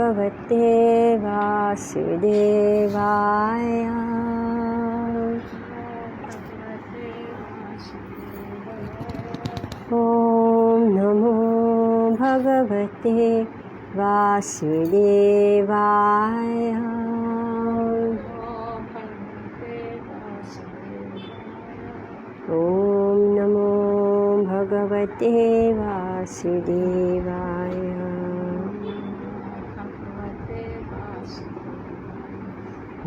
भगवते वासुदेवाय। ॐ नमो भगवते वासुदेवाय। ॐ नमो भगवते वासुदेवाय।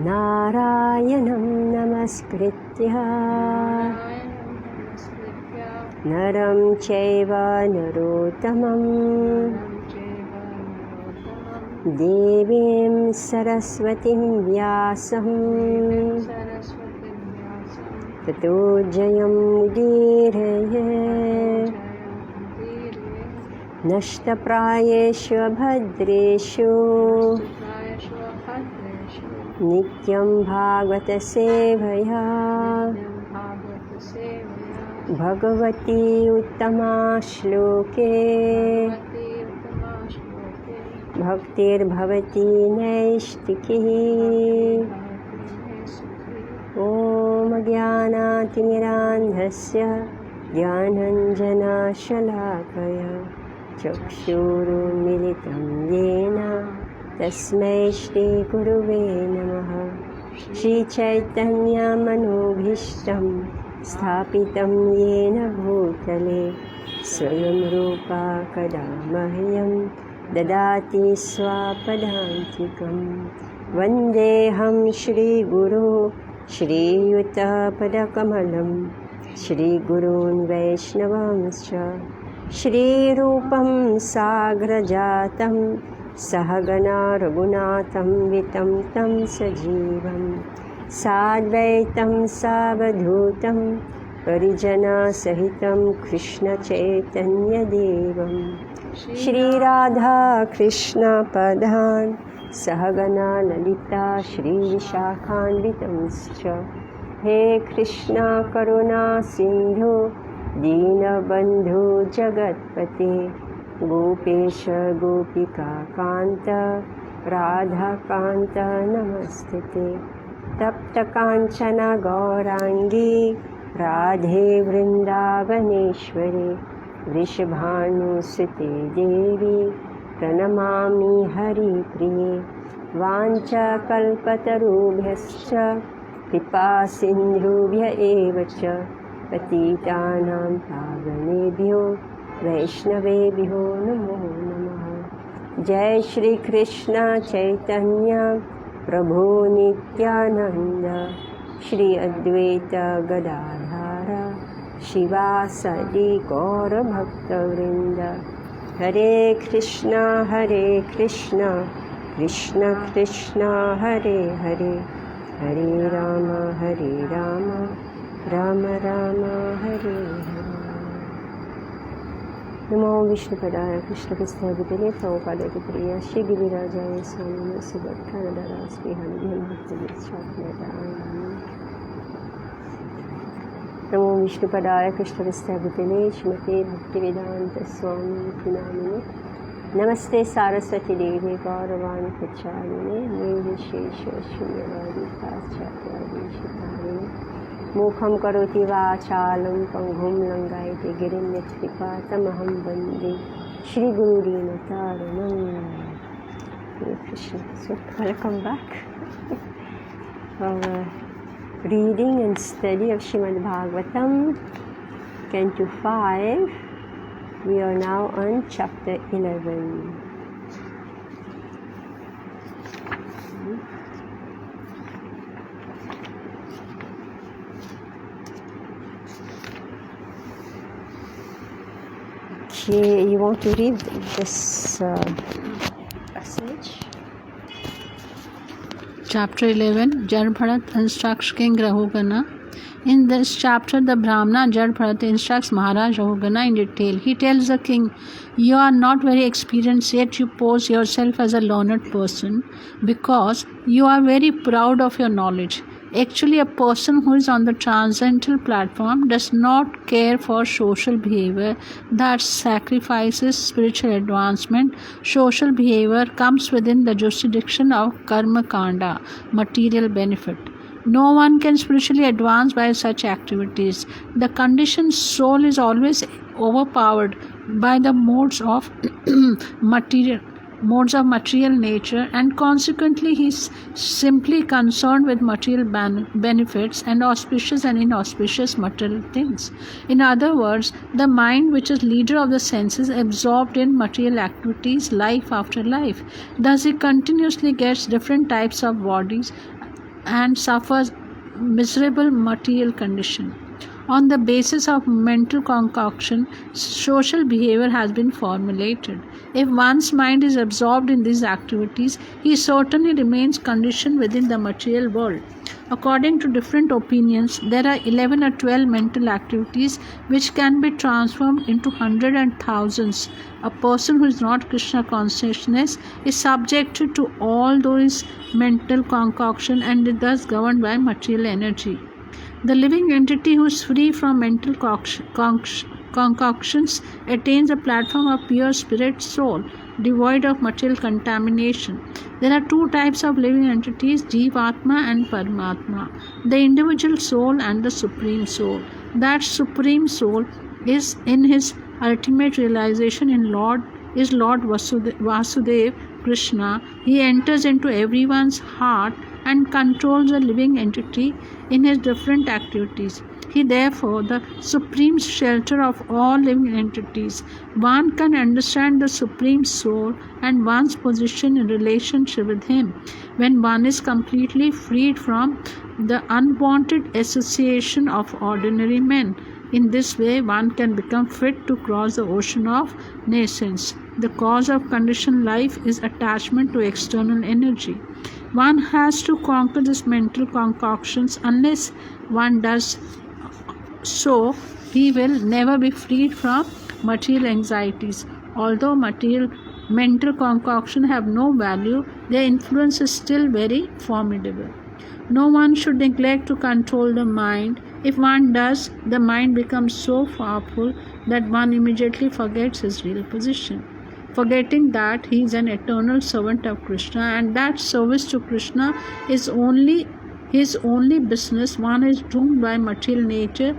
नारायणं नमस्कृत्य नरं चैव नरोत्तमं देवीं सरस्वतीं व्यासं ततो जयमुदीरये। नष्टप्रायेषु भद्रेषु नित्यं भागवतसेवया भगवती उत्तमा श्लोके भक्तिर्भवती नैष्टिकी। ॐ ज्ञानातिमिरान्धस्य ज्ञानाञ्जनशलाकया चक्षुरुन्मिलितं येन तस्मै श्रीगुरुवे नमः। श्रीचैतन्यमनोभीष्टं स्थापितं येन भूतले स्वयं रूपा कदा मह्यं ददाति स्वापदान्तिकं। वन्देऽहं श्रीगुरो श्रीयुतपदकमलं श्रीगुरून् वैष्णवांश्च। श्रीरूपं साग्रजातं सहगना रघुनाथं वितं तं सजीवं साद्वैतं सावधूतं परिजनसहितं कृष्णचैतन्यदेवं श्रीराधाकृष्णपदान् सहगना ललिता श्रीविशाखान्वितंश्च। हे कृष्णा करुणा सिन्धु दीनबन्धु जगत्पते गोपेश गोपिकान्त राधाकान्त नमस्ते। तप्तकाञ्चन गौराङ्गी राधे वृन्दावनेश्वरी वृषभानुसुते देवी प्रणमामि हरिप्रिये। वाञ्छाकल्पतरुभ्यश्च कृपासिन्धुभ्य एव च पतितानां पावनेभ्यो वैष्णवेभ्यो नमो नमः। जय श्री कृष्ण चैतन्य प्रभु नित्यानंद श्री अद्वैत गदाधर शिवासादि गौरभक्तवृंद। हरे कृष्णा कृष्ण कृष्ण हरे हरे, हरे राम राम राम हरे हरे। नमो विष्णुपदाय कृष्णकृष्णाभितले प्रभुपादाय प्रिय श्री गिरिराजाय स्वामिने सुभद्रानदाय श्रीहरिभ्यं भक्तवत्सलाय। नमो विष्णुपदाय कृष्णकृष्णाभितले श्रीमते भक्तिवेदांत स्वामी नामिने। नमस्ते सारस्वती देवी गौरवाणी प्रचारिणे निर्विशेष शून्यवादी पाश्चात्यादेशकारिणे। मुखं करोति वाचालं पंगुं लंघयते गिरिं यत्कृपातमहं वन्दे श्रीगुरुदीनतारिणं। Krishna. So welcome back. Our reading and study of Srimad Bhagavatam, Canto 5. We are now on chapter 11. Okay, you want to read this passage? Chapter 11, Jadbharat instructs King Rahugana. In this chapter, the Brahmana Jadbharat instructs Maharaj Rahugana in detail. He tells the king, "You are not very experienced, yet you pose yourself as a learned person because you are very proud of your knowledge. Actually, a person who is on the transcendental platform does not care for social behavior that sacrifices spiritual advancement. Social behavior comes within the jurisdiction of karma kanda, material benefit. No one can spiritually advance by such activities. The conditioned soul is always overpowered by the modes of material nature, and consequently he is simply concerned with material benefits and auspicious and inauspicious material things. In other words, the mind, which is leader of the senses, absorbed in material activities life after life. Thus he continuously gets different types of bodies and suffers miserable material condition. On the basis of mental concoction, social behavior has been formulated. If one's mind is absorbed in these activities, he certainly remains conditioned within the material world. According to different opinions, there are 11 or 12 mental activities which can be transformed into hundreds and thousands. A person who is not Krishna consciousness is subjected to all those mental concoction and is thus governed by material energy. The living entity who is free from mental concoctions attains a platform of pure spirit soul, devoid of material contamination. There are two types of living entities, Jivatma and Paramatma, the individual soul and the supreme soul. That supreme soul is in his ultimate realization in Lord Vasudev Krishna. He enters into everyone's heart and controls the living entity in his different activities. He therefore the supreme shelter of all living entities. One can understand the supreme soul and one's position in relationship with him when one is completely freed from the unwanted association of ordinary men. In this way, one can become fit to cross the ocean of nascence. The cause of conditioned life is attachment to external energy. One has to conquer these mental concoctions. Unless one does so, he will never be freed from material anxieties. Although mental concoctions have no value, their influence is still very formidable. No one should neglect to control the mind. If one does, the mind becomes so powerful that one immediately forgets his real position, forgetting that he is an eternal servant of Krishna, and that service to Krishna is his only business. One is doomed by material nature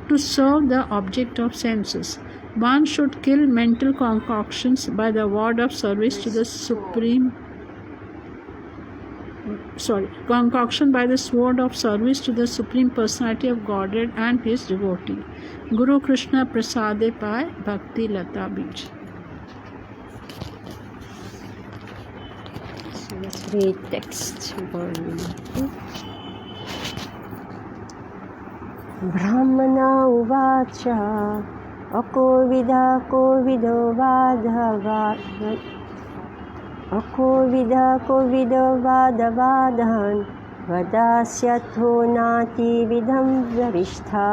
to serve the object of senses. One should kill mental concoctions by the word of service to the concoction by the sword of service to the Supreme Personality of Godhead and his devotee. Guru Krishna Prasade Pai Bhakti Lata Bij. So let's read text 1. Brahmana uvacha akovido vadavadan vadasyatho nati vidham varishtha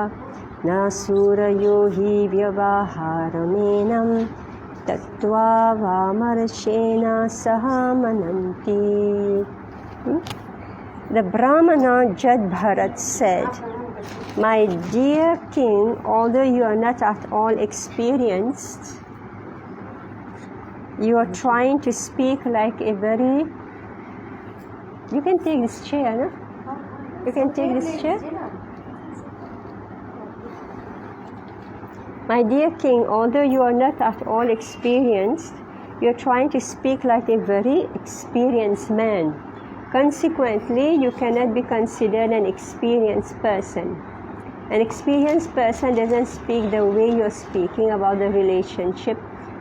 nasurayo hi vyavaharamenam tattva vamarshena sahamananti. The Brahmana Jad Bharat said, "My dear king, although you are not at all experienced, you are trying to speak like a very..." You can take this chair, no? You can take this chair. My dear king, although you are not at all experienced, you are trying to speak like a very experienced man. Consequently, you cannot be considered an experienced person. An experienced person doesn't speak the way you're speaking about the relationship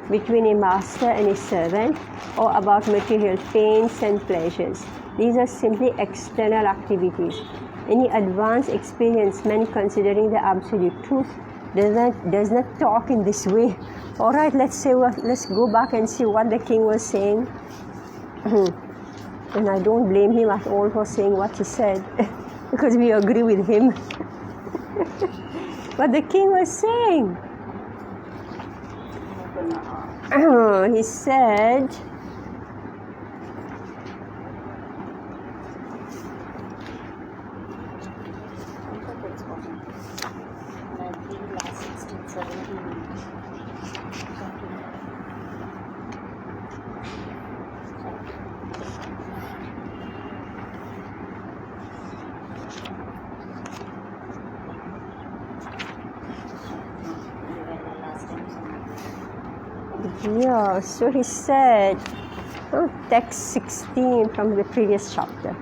between a master and a servant, or about material pains and pleasures. These are simply external activities. Any advanced experienced man, considering the absolute truth, does not talk in this way. All right, let's go back and see what the king was saying. And I don't blame him at all for saying what he said, because we agree with him. What the king was saying, he said, Yeah, so he said, text 16 from the previous chapter.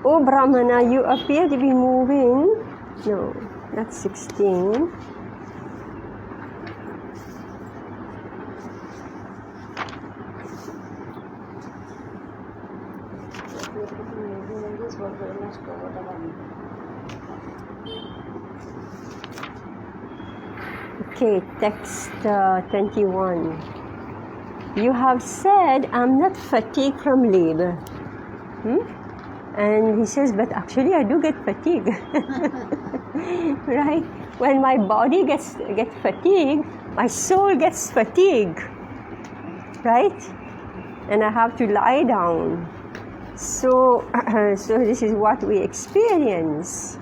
O Brahmana, you appear to be moving. No, that's 16. Okay, text 21. You have said, I'm not fatigued from labor. And he says, but actually I do get fatigue. Right? When my body gets fatigued, my soul gets fatigued. Right? And I have to lie down. So this is what we experience.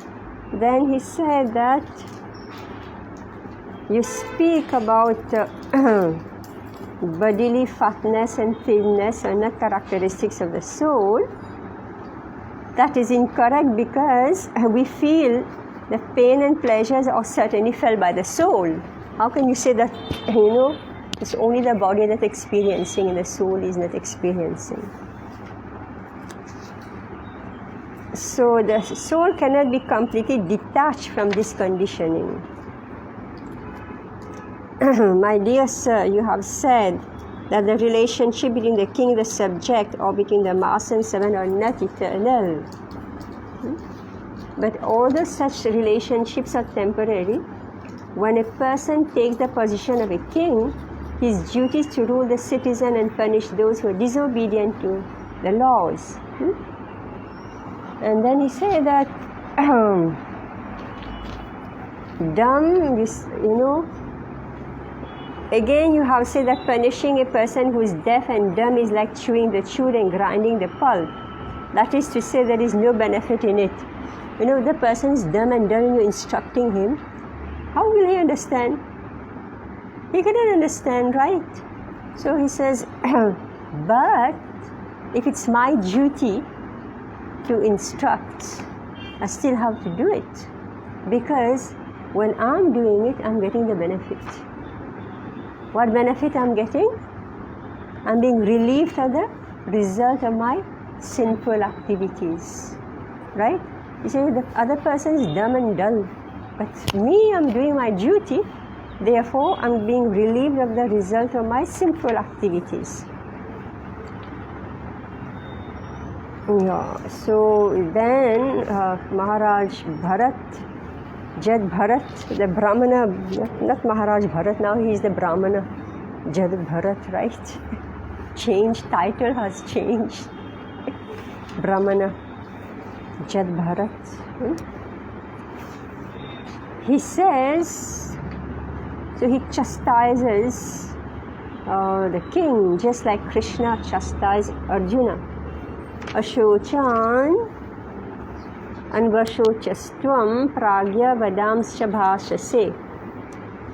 Then he said that you speak about bodily fatness and thinness are not characteristics of the soul. That is incorrect because we feel the pain and pleasures are certainly felt by the soul. How can you say that, it's only the body that's experiencing and the soul is not experiencing? So the soul cannot be completely detached from this conditioning. My dear sir, you have said that the relationship between the king and the subject or between the master and servant are not eternal. But all the such relationships are temporary. When a person takes the position of a king, his duty is to rule the citizen and punish those who are disobedient to the laws. And then he said that again you have said that punishing a person who is deaf and dumb is like chewing the chewed and grinding the pulp. That is to say, there is no benefit in it. If the person is dumb and dumb and you're instructing him, how will he understand? He cannot understand, right? So he says, but if it's my duty to instruct, I still have to do it. Because when I'm doing it, I'm getting the benefit. What benefit I'm getting? I'm being relieved of the result of my sinful activities. Right? You say the other person is dumb and dull. But me, I'm doing my duty. Therefore, I'm being relieved of the result of my sinful activities. Yeah. So then Maharaj Bharat, Jad Bharat, the Brahmana, not Maharaj Bharat, now he is the Brahmana, Jad Bharat, right? Title has changed. Brahmana, Jad Bharat. He says, so he chastises the king just like Krishna chastised Arjuna. Ashochan anvashocastvam pragya vadamscha bhashase.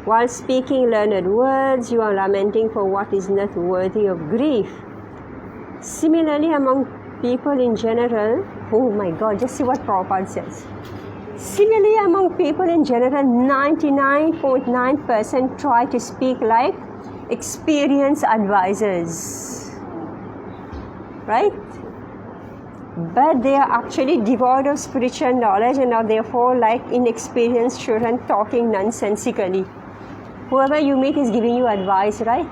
While speaking learned words, you are lamenting for what is not worthy of grief. Similarly, among people in general, oh my God, just see what Prabhupada says. Similarly, among people in general, 99.9% try to speak like experienced advisors. Right? But they are actually devoid of spiritual knowledge and are therefore like inexperienced children talking nonsensically. Whoever you meet is giving you advice, right?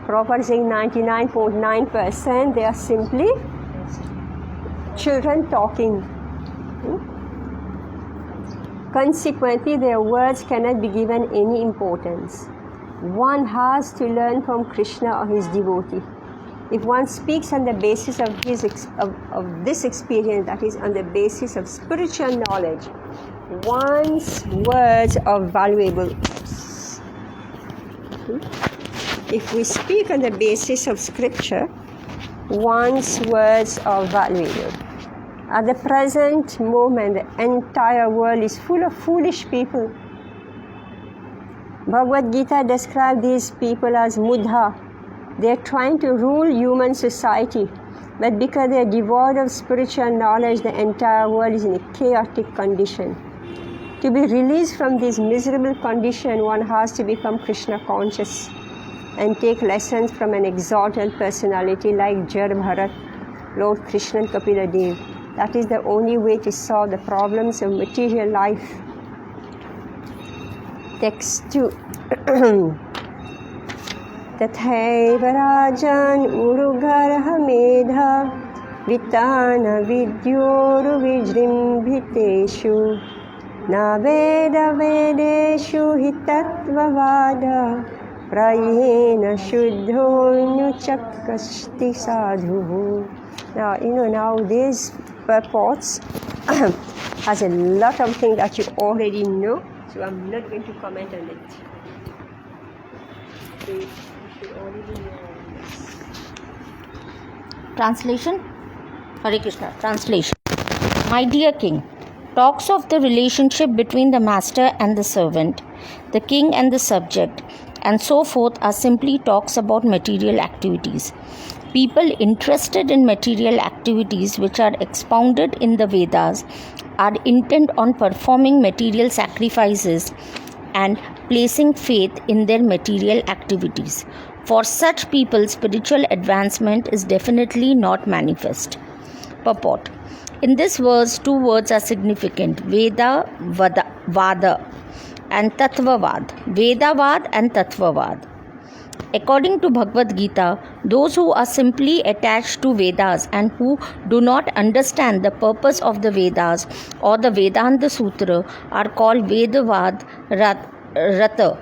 Prabhupada is saying 99.9% they are simply children talking. Consequently, their words cannot be given any importance. One has to learn from Krishna or his devotee. If one speaks on the basis of this experience, that is on the basis of spiritual knowledge, one's words are valuable. If we speak on the basis of scripture, one's words are valuable. At the present moment, the entire world is full of foolish people. Bhagavad Gita describes these people as Mudha. They are trying to rule human society, but because they are devoid of spiritual knowledge, the entire world is in a chaotic condition. To be released from this miserable condition, one has to become Krishna conscious and take lessons from an exalted personality like Jar Bharat, Lord Krishna and Kapila Dev. That is the only way to solve the problems of material life. Text 2. Tathaiva rajan urugarha medha vitana vidyoru vijrimbhiteshu na veda vedeshu hitatvavada prayena shuddho nyuchakasti sadhu. Now these purports has a lot of things that you already know, so I'm not going to comment on it. You should already know this. Translation. Hare Krishna. Translation. My dear king, talks of the relationship between the master and the servant, the king and the subject, and so forth are simply talks about material activities. People interested in material activities which are expounded in the Vedas are intent on performing material sacrifices and placing faith in their material activities. For such people, spiritual advancement is definitely not manifest. Purport. In this verse, two words are significant: Veda Vada and Tattvavad. Vedavad and Tattvavad. According to Bhagavad Gita, those who are simply attached to Vedas and who do not understand the purpose of the Vedas or the Vedanta Sutra are called Vedavad Rata.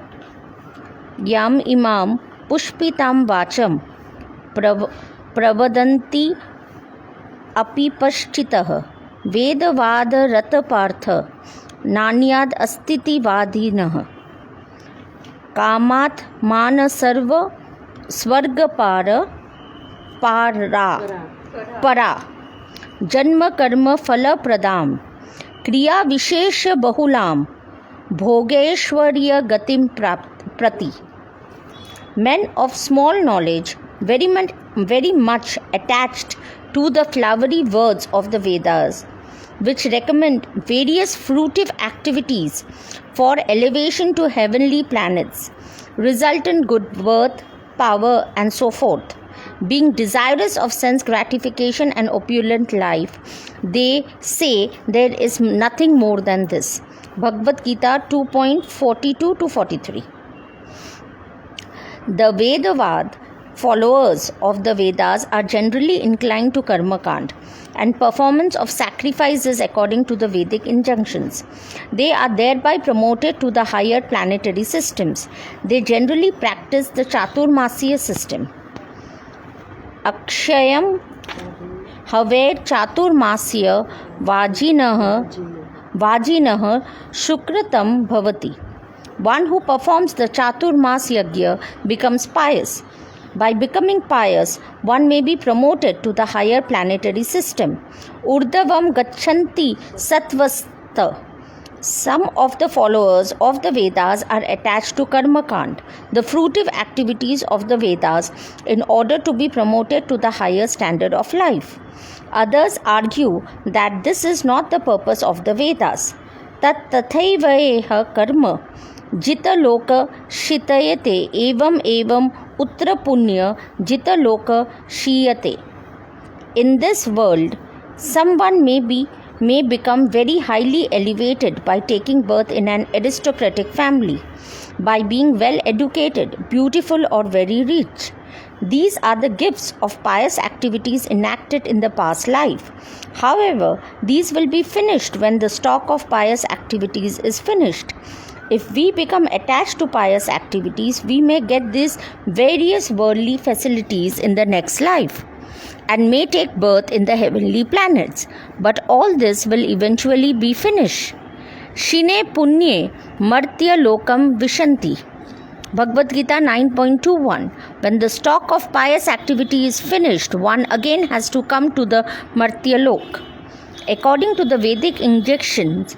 Yam imam pushpitam vacham pravadanti apipaschitah Vedavad Rata partha nanyad astiti vadinah कामात मान सर्व स्वर्ग परा जन्म कर्म फल प्रदाम क्रिया विशेष बहुलाम भोगेश्वर्य गतिम प्रति. Men of small knowledge, very much attached to the flowery words of the Vedas, which recommend various fruitive activities for elevation to heavenly planets, resultant good birth, power, and so forth. Being desirous of sense gratification and opulent life, they say there is nothing more than this. Bhagavad Gita 2.42-43. The Vedavad followers of the Vedas are generally inclined to karma kand and performance of sacrifices according to the Vedic injunctions. They are thereby promoted to the higher planetary systems. They generally practice the Chaturmasya system. Akshayam Haver Chaturmasya Vajinah Shukratam Bhavati. One who performs the Chaturmas Yagya becomes pious. By becoming pious, one may be promoted to the higher planetary system. Urdhavam Gachanti Satvasta. Some of the followers of the Vedas are attached to Karma Kand, the fruitive activities of the Vedas, in order to be promoted to the higher standard of life. Others argue that this is not the purpose of the Vedas. Tat tathaivaeha karma jita loka shitayate evam uttara punya jita loka shiyate. In this world, someone may become very highly elevated by taking birth in an aristocratic family, by being well educated, beautiful, or very rich. These are the gifts of pious activities enacted in the past life. However, these will be finished when the stock of pious activities is finished. If we become attached to pious activities, we may get these various worldly facilities in the next life and may take birth in the heavenly planets. But all this will eventually be finished. Shine punye martya lokam vishanti. Bhagavad Gita 9.21. When the stock of pious activity is finished, one again has to come to the martya lok. According to the Vedic injunctions,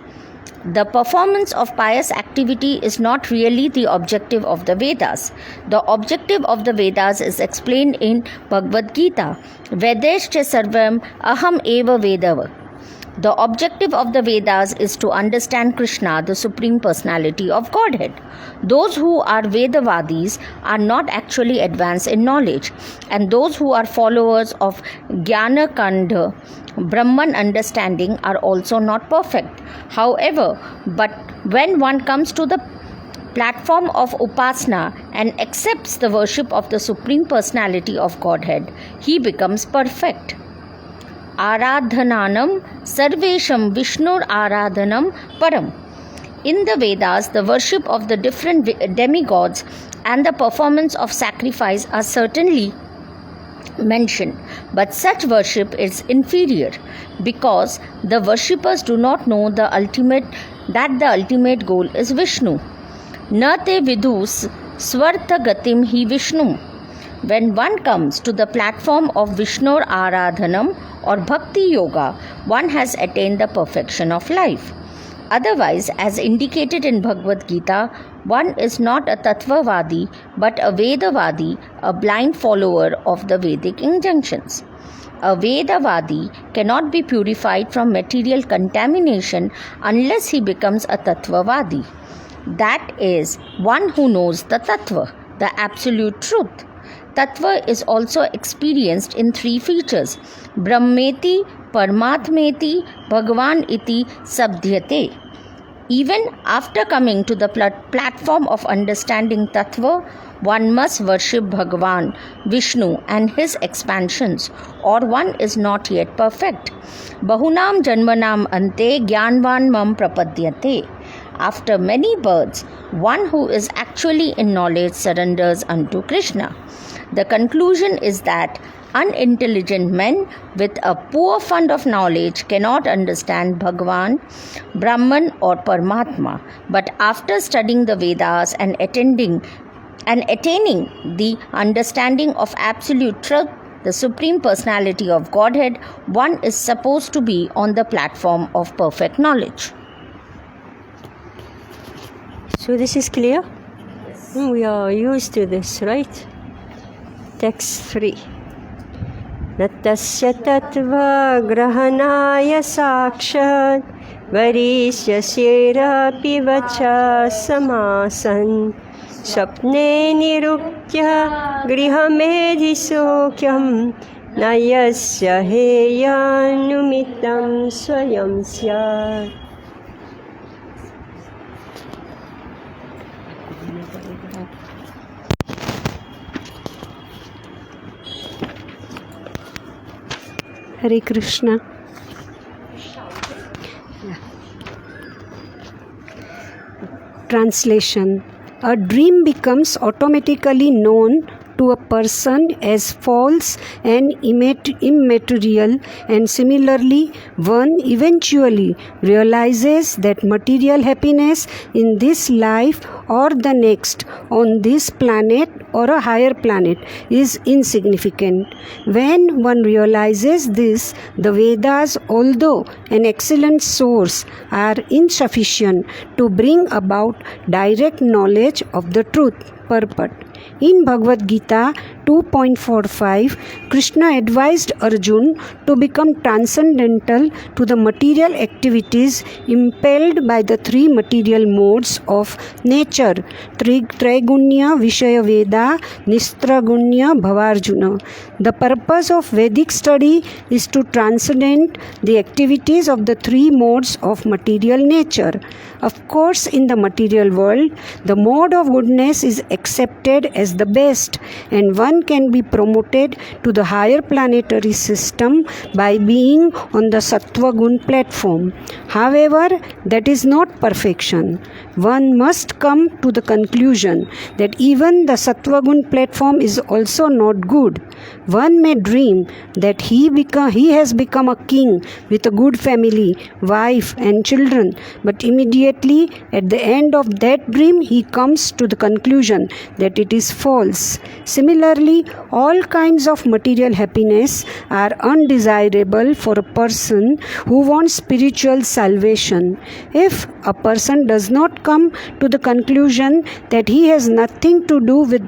The performance of pious activity is not really the objective of the Vedas. The objective of the Vedas is explained in Bhagavad Gita. Vedescha sarvam aham eva vedava. The objective of the Vedas is to understand Krishna, the Supreme Personality of Godhead. Those who are Vedavadis are not actually advanced in knowledge, and those who are followers of Jnana Kanda, Brahman understanding, are also not perfect. However, but when one comes to the platform of Upasana and accepts the worship of the Supreme Personality of Godhead, he becomes perfect. Aradhananam Sarvesham Vishnur Aradhanam Param. In the Vedas, the worship of the different demigods and the performance of sacrifice are certainly mentioned, but such worship is inferior because the worshippers do not know that the ultimate goal is Vishnu. Nate vidus swartha gatim hi Vishnu. When one comes to the platform of Vishnur Aradhanam or Bhakti Yoga, one has attained the perfection of life. Otherwise, as indicated in Bhagavad Gita, one is not a Tattvavadi but a Vedavadi, a blind follower of the Vedic injunctions. A Vedavadi cannot be purified from material contamination unless he becomes a Tattvavadi. That is, one who knows the Tattva, the absolute truth. Tattva is also experienced in three features: Brahmeti, Paramatmeti, Bhagavan iti sabdhyate. Even after coming to the platform of understanding Tattva, one must worship Bhagavan, Vishnu and his expansions, or one is not yet perfect. Bahunam janmanam ante jnanvan mam prapadyate. After many births, one who is actually in knowledge surrenders unto Krishna. The conclusion is that unintelligent men with a poor fund of knowledge cannot understand Bhagavan, Brahman or Paramatma. But after studying the Vedas and attaining the understanding of absolute truth, the Supreme Personality of Godhead, one is supposed to be on the platform of perfect knowledge. So this is clear? We are used to this, right? Text 3. Natasya tattva grahanaya sakshat varishya sherapi vacha samasan sapne nirukya grihamedhi sokyam nayasya heyanumitam swayam syat. Hare Krishna. Translation. A dream becomes automatically known to a person as false and immaterial, and similarly one eventually realizes that material happiness in this life or the next on this planet or a higher planet is insignificant. When one realizes this, the Vedas, although an excellent source, are insufficient to bring about direct knowledge of the truth. Purport. In Bhagavad Gita 2.45, Krishna advised Arjuna to become transcendental to the material activities impelled by the three material modes of nature: Traigunya, Vishaya Veda, Nistragunya, Bhavarjuna. The purpose of Vedic study is to transcend the activities of the three modes of material nature. Of course, in the material world, the mode of goodness is accepted as the best, and one can be promoted to the higher planetary system by being on the Sattva Gun platform. However, that is not perfection. one must come to the conclusion that even the Sattvagun platform is also not good. One may dream that he has become a king with a good family, wife and children, but immediately at the end of that dream he comes to the conclusion that it is false. Similarly, all kinds of material happiness are undesirable for a person who wants spiritual salvation. If a person does not come to the conclusion that he has nothing to do with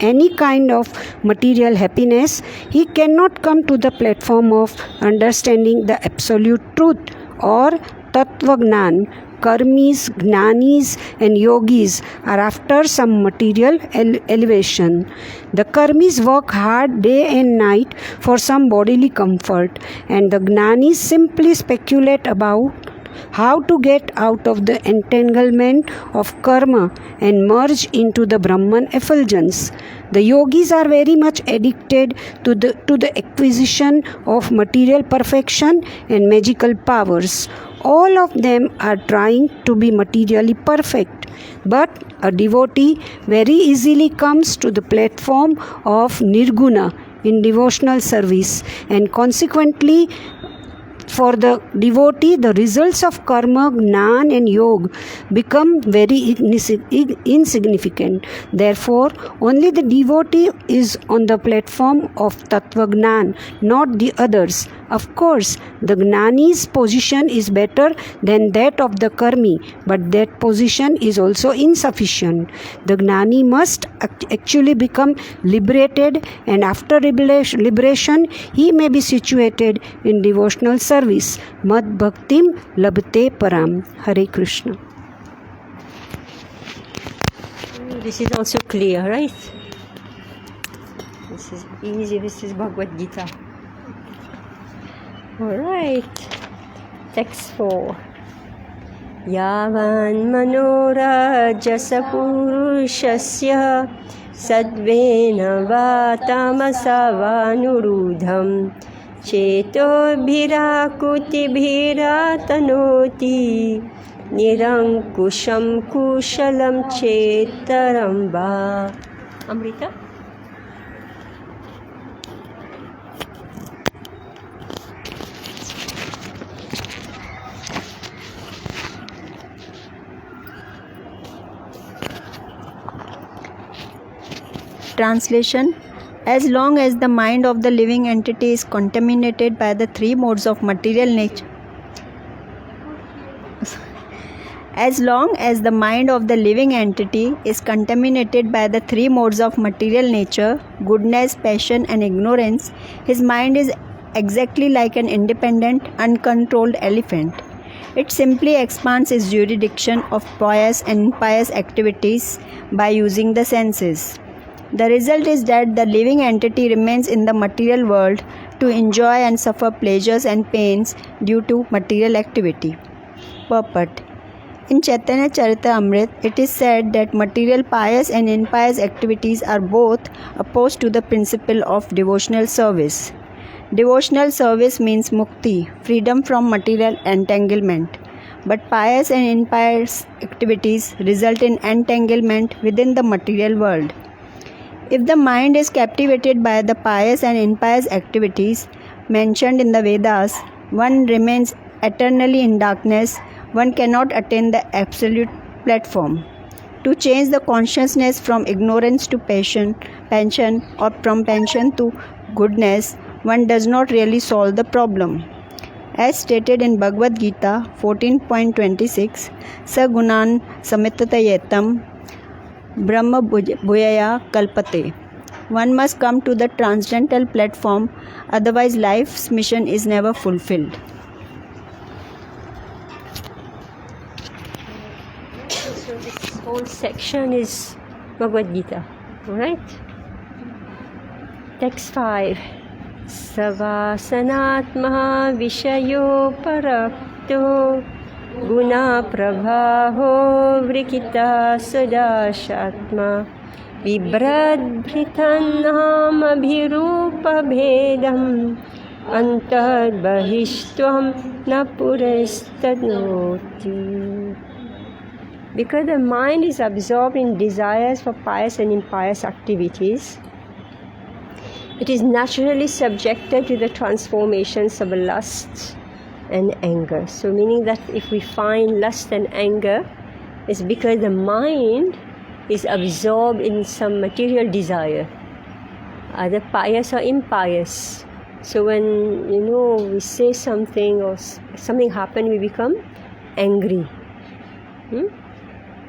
any kind of material happiness, he cannot come to the platform of understanding the absolute truth or Tattvagnan. Karmis, Jnanis and Yogis are after some material elevation. The Karmis work hard day and night for some bodily comfort, and the Jnanis simply speculate about how to get out of the entanglement of karma and merge into the Brahman effulgence. The yogis are very much addicted to the acquisition of material perfection and magical powers. All of them are trying to be materially perfect, but a devotee very easily comes to the platform of Nirguna in devotional service, and consequently for the devotee, the results of karma, jnana and yoga become very insignificant. Therefore, only the devotee is on the platform of Tattvagnan, not the others. Of course, the Gnani's position is better than that of the Karmi, but that position is also insufficient. The Gnani must actually become liberated, and after liberation, he may be situated in devotional service. Mad Bhaktim Labte Param. Hare Krishna. This is also clear, right? This is easy. This is Bhagavad Gita. Alright, text 4. Yavan manorajasa purushasya sadvena vatamasa cheto bhirakuti bhiratanoti nirankusham kushalam chetaram va. Amrita? Translation: as long as the mind of the living entity is contaminated by the three modes of material nature, goodness, passion and ignorance, his mind is exactly like an independent, uncontrolled elephant. It simply expands its jurisdiction of pious and impious activities by using the senses. The result is that the living entity remains in the material world to enjoy and suffer pleasures and pains due to material activity. Purport: in Chaitanya Charitamrita, it is said that material pious and impious activities are both opposed to the principle of devotional service. Devotional service means mukti, freedom from material entanglement. But pious and impious activities result in entanglement within the material world. If the mind is captivated by the pious and impious activities mentioned in the Vedas, one remains eternally in darkness. One cannot attain the absolute platform. To change the consciousness from ignorance to passion, or from passion to goodness, one does not really solve the problem. As stated in Bhagavad Gita 14.26, Sagunan Samitatayetam Brahma Bhuyaya Kalpate. One must come to the transcendental platform, otherwise life's mission is never fulfilled. So this whole section is Bhagavad Gita. Alright? Text 5. Savasanatma Vishayo Parakto Guna Prabhaho Vrikita Sadashatma Vibrad Bhritannam Abhirupa Bhedam Antad Bahishtuam Napurestadnoti. Because the mind is absorbed in desires for pious and impious activities, it is naturally subjected to the transformations of lust and anger. So meaning that if we find lust and anger, it's because the mind is absorbed in some material desire, either pious or impious. So when we say something or something happen, we become angry.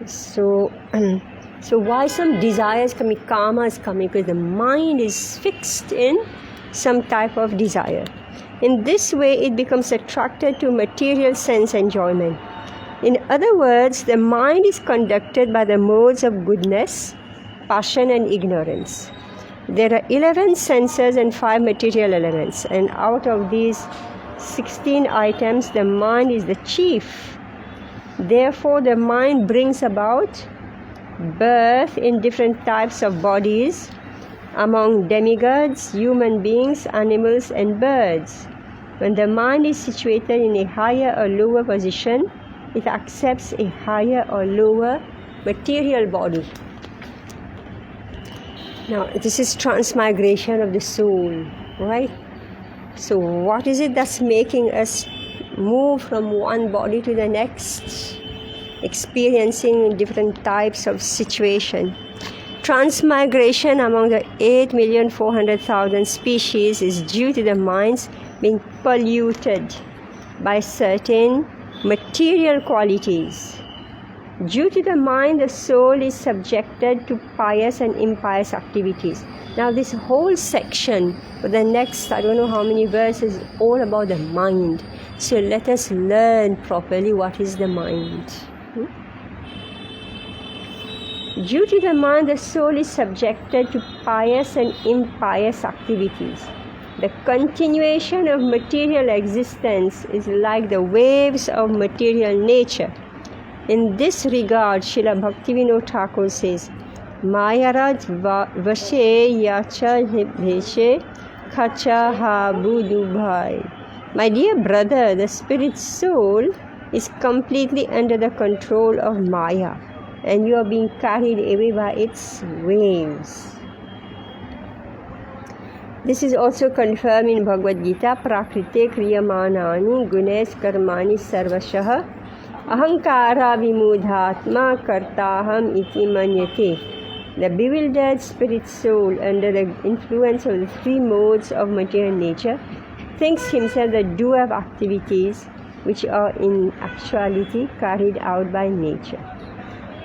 So why some desires coming, karma is coming? Because the mind is fixed in some type of desire. In this way, it becomes attracted to material sense enjoyment. In other words, the mind is conducted by the modes of goodness, passion and ignorance. There are 11 senses and 5 material elements, and out of these 16 items, the mind is the chief. Therefore, the mind brings about birth in different types of bodies among demigods, human beings, animals and birds. When the mind is situated in a higher or lower position, it accepts a higher or lower material body. Now, this is transmigration of the soul, right? So, what is it that's making us move from one body to the next, experiencing different types of situation? Transmigration among the 8,400,000 species is due to the minds being polluted by certain material qualities. Due to the mind, the soul is subjected to pious and impious activities. Now this whole section, for the next, I don't know how many verses, is all about the mind. So let us learn properly what is the mind. Due to the mind, the soul is subjected to pious and impious activities. The continuation of material existence is like the waves of material nature. In this regard, Srila Bhaktivinoda Thakur says, Mayaraj vashe yacha bheshe khacha ha budubhai. My dear brother, the spirit soul is completely under the control of Maya, and you are being carried away by its waves. This is also confirmed in Bhagavad Gita, Prakrite kriyamanani gunes karmani sarvashah ahankara vimudhatma kartaham iti manyate. The bewildered spirit soul, under the influence of the 3 modes of material nature, thinks himself the doer of activities which are in actuality carried out by nature.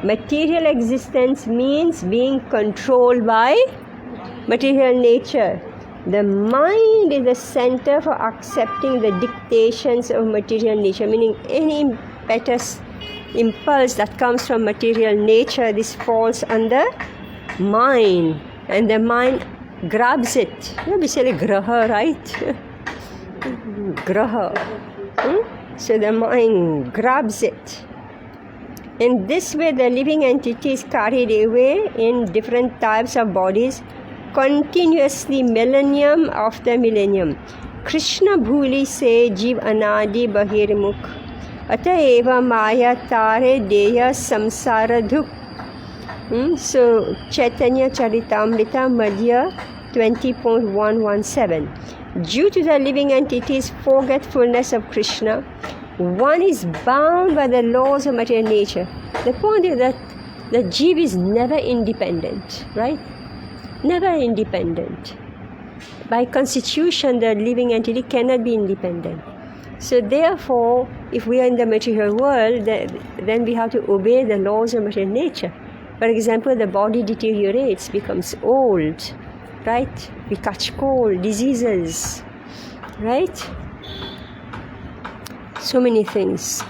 Material existence means being controlled by material nature. The mind is the center for accepting the dictations of material nature, meaning any impetus, impulse that comes from material nature, this falls under mind, and the mind grabs it. We say graha, right? Graha. So the mind grabs it. In this way, the living entity is carried away in different types of bodies continuously, millennium after millennium. Krishna bhuli se jeev anadi bahirmukh ataeva maya tare deya samsara dukh. So Chaitanya Charitamrita Madhya 20.117. Due to the living entity's forgetfulness of Krishna, one is bound by the laws of material nature. The point is that the jeev is never independent, right? Never independent. By constitution, the living entity cannot be independent. So therefore, if we are in the material world, then we have to obey the laws of material nature. For example, the body deteriorates, becomes old, right? We catch cold, diseases, right? So many things.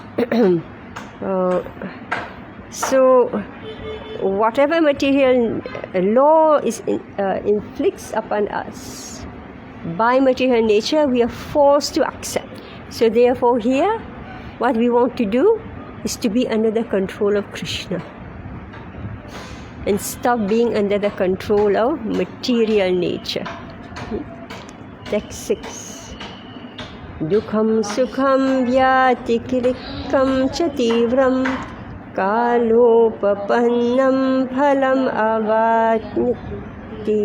So whatever material law is inflicts upon us by material nature, we are forced to accept. So therefore here, what we want to do is to be under the control of Krishna and stop being under the control of material nature. Text 6. Dukham sukham vyati kirikam cha tivram कालोपपन्नं फलम् अवाप्नोति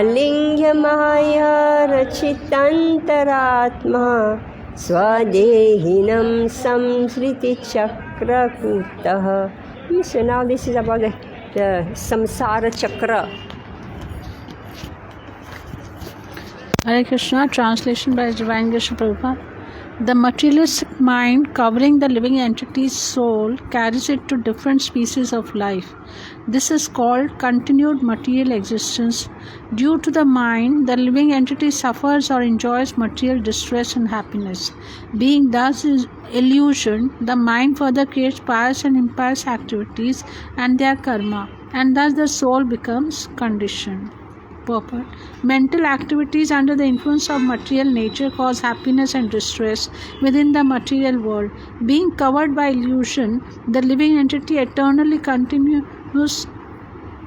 अलिङ्ग्य माया रचितान्तरात्मा स्वादेहिनं संसृतिचक्रकूटः. So now this is about the samsara chakra. Hare Krishna, translation by Divine Geshe Prabhupada. The materialistic mind covering the living entity's soul carries it to different species of life. This is called continued material existence. Due to the mind, the living entity suffers or enjoys material distress and happiness. Being thus illusion, the mind further creates pious and impious activities and their karma, and thus the soul becomes conditioned. Purport. Mental activities under the influence of material nature cause happiness and distress within the material world. Being covered by illusion, the living entity eternally continues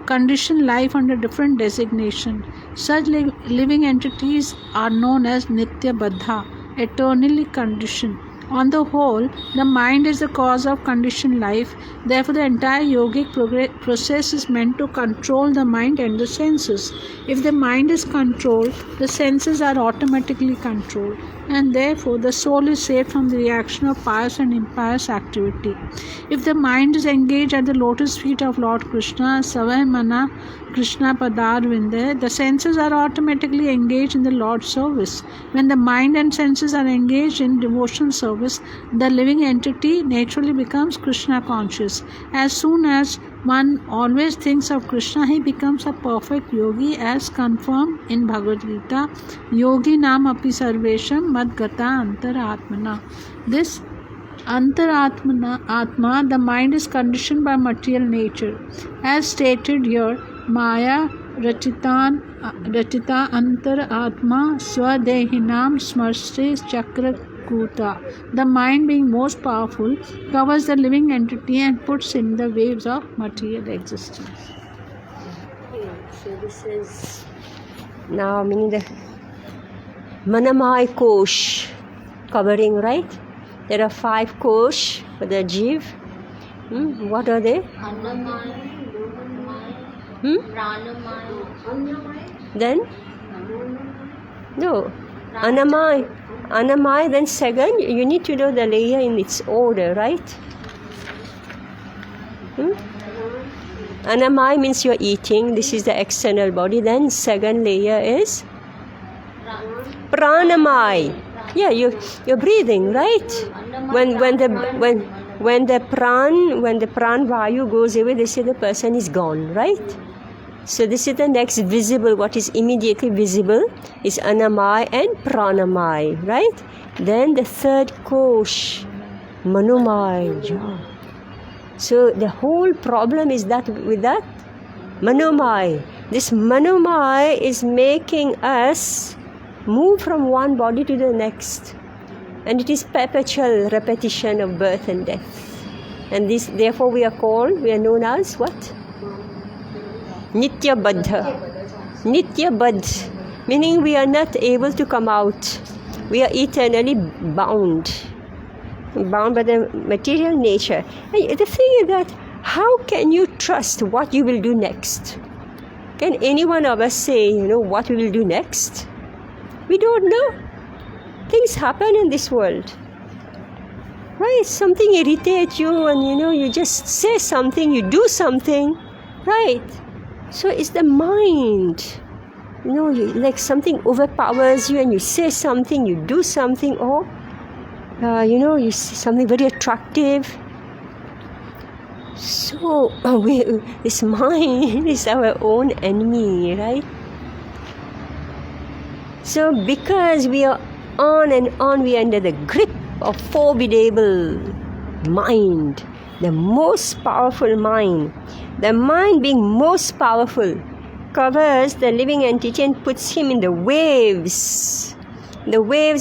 conditioned life under different designation. Such living entities are known as Nitya Baddha, eternally conditioned. On the whole, the mind is the cause of conditioned life. Therefore, the entire yogic process is meant to control the mind and the senses. If the mind is controlled, the senses are automatically controlled, and therefore the soul is saved from the reaction of pious and impious activity. If the mind is engaged at the lotus feet of Lord Krishna, Savamana Krishna Padarvinde, the senses are automatically engaged in the Lord's service. When the mind and senses are engaged in devotional service, the living entity naturally becomes Krishna conscious. As soon as one always thinks of Krishna, he becomes a perfect yogi, as confirmed in Bhagavad Gita, Yogi Nam Api Sarvesham Madgata Antaratmana. This Antaratma, the mind is conditioned by material nature. As stated here, Maya Rachita Antaratma Swadehinam Smarse Chakra Kuta. The mind, being most powerful, covers the living entity and puts in the waves of material existence. So this is now meaning the Manamai Kosh covering, right? There are 5 Kosh for the Jiv. What are they? Then? No. Anamai, then second, you need to know the layer in its order, right? Anamai means you're eating, this is the external body. Then second layer is Pranamai. Yeah, you're breathing, right? When the pran vayu goes away, they say the person is gone, right? So this is the next visible, what is immediately visible is Anamai and Pranamai, right? Then the third kosh, Manomai. So the whole problem is that with that Manomai. This Manomai is making us move from one body to the next. And it is perpetual repetition of birth and death. And this, therefore we are known as what? Nitya Baddha. Nitya Baddha, meaning we are not able to come out. We are eternally bound by the material nature. And the thing is that how can you trust what you will do next? Can any one of us say, what we will do next? We don't know. Things happen in this world. Right? Something irritates you and you just say something, you do something. Right? So it's the mind. Like something overpowers you and you say something, you do something, or you see something very attractive. So this mind is our own enemy, right? So because we are on and on, we are under the grip of formidable mind, the most powerful mind. The mind, being most powerful, covers the living entity and puts him in the waves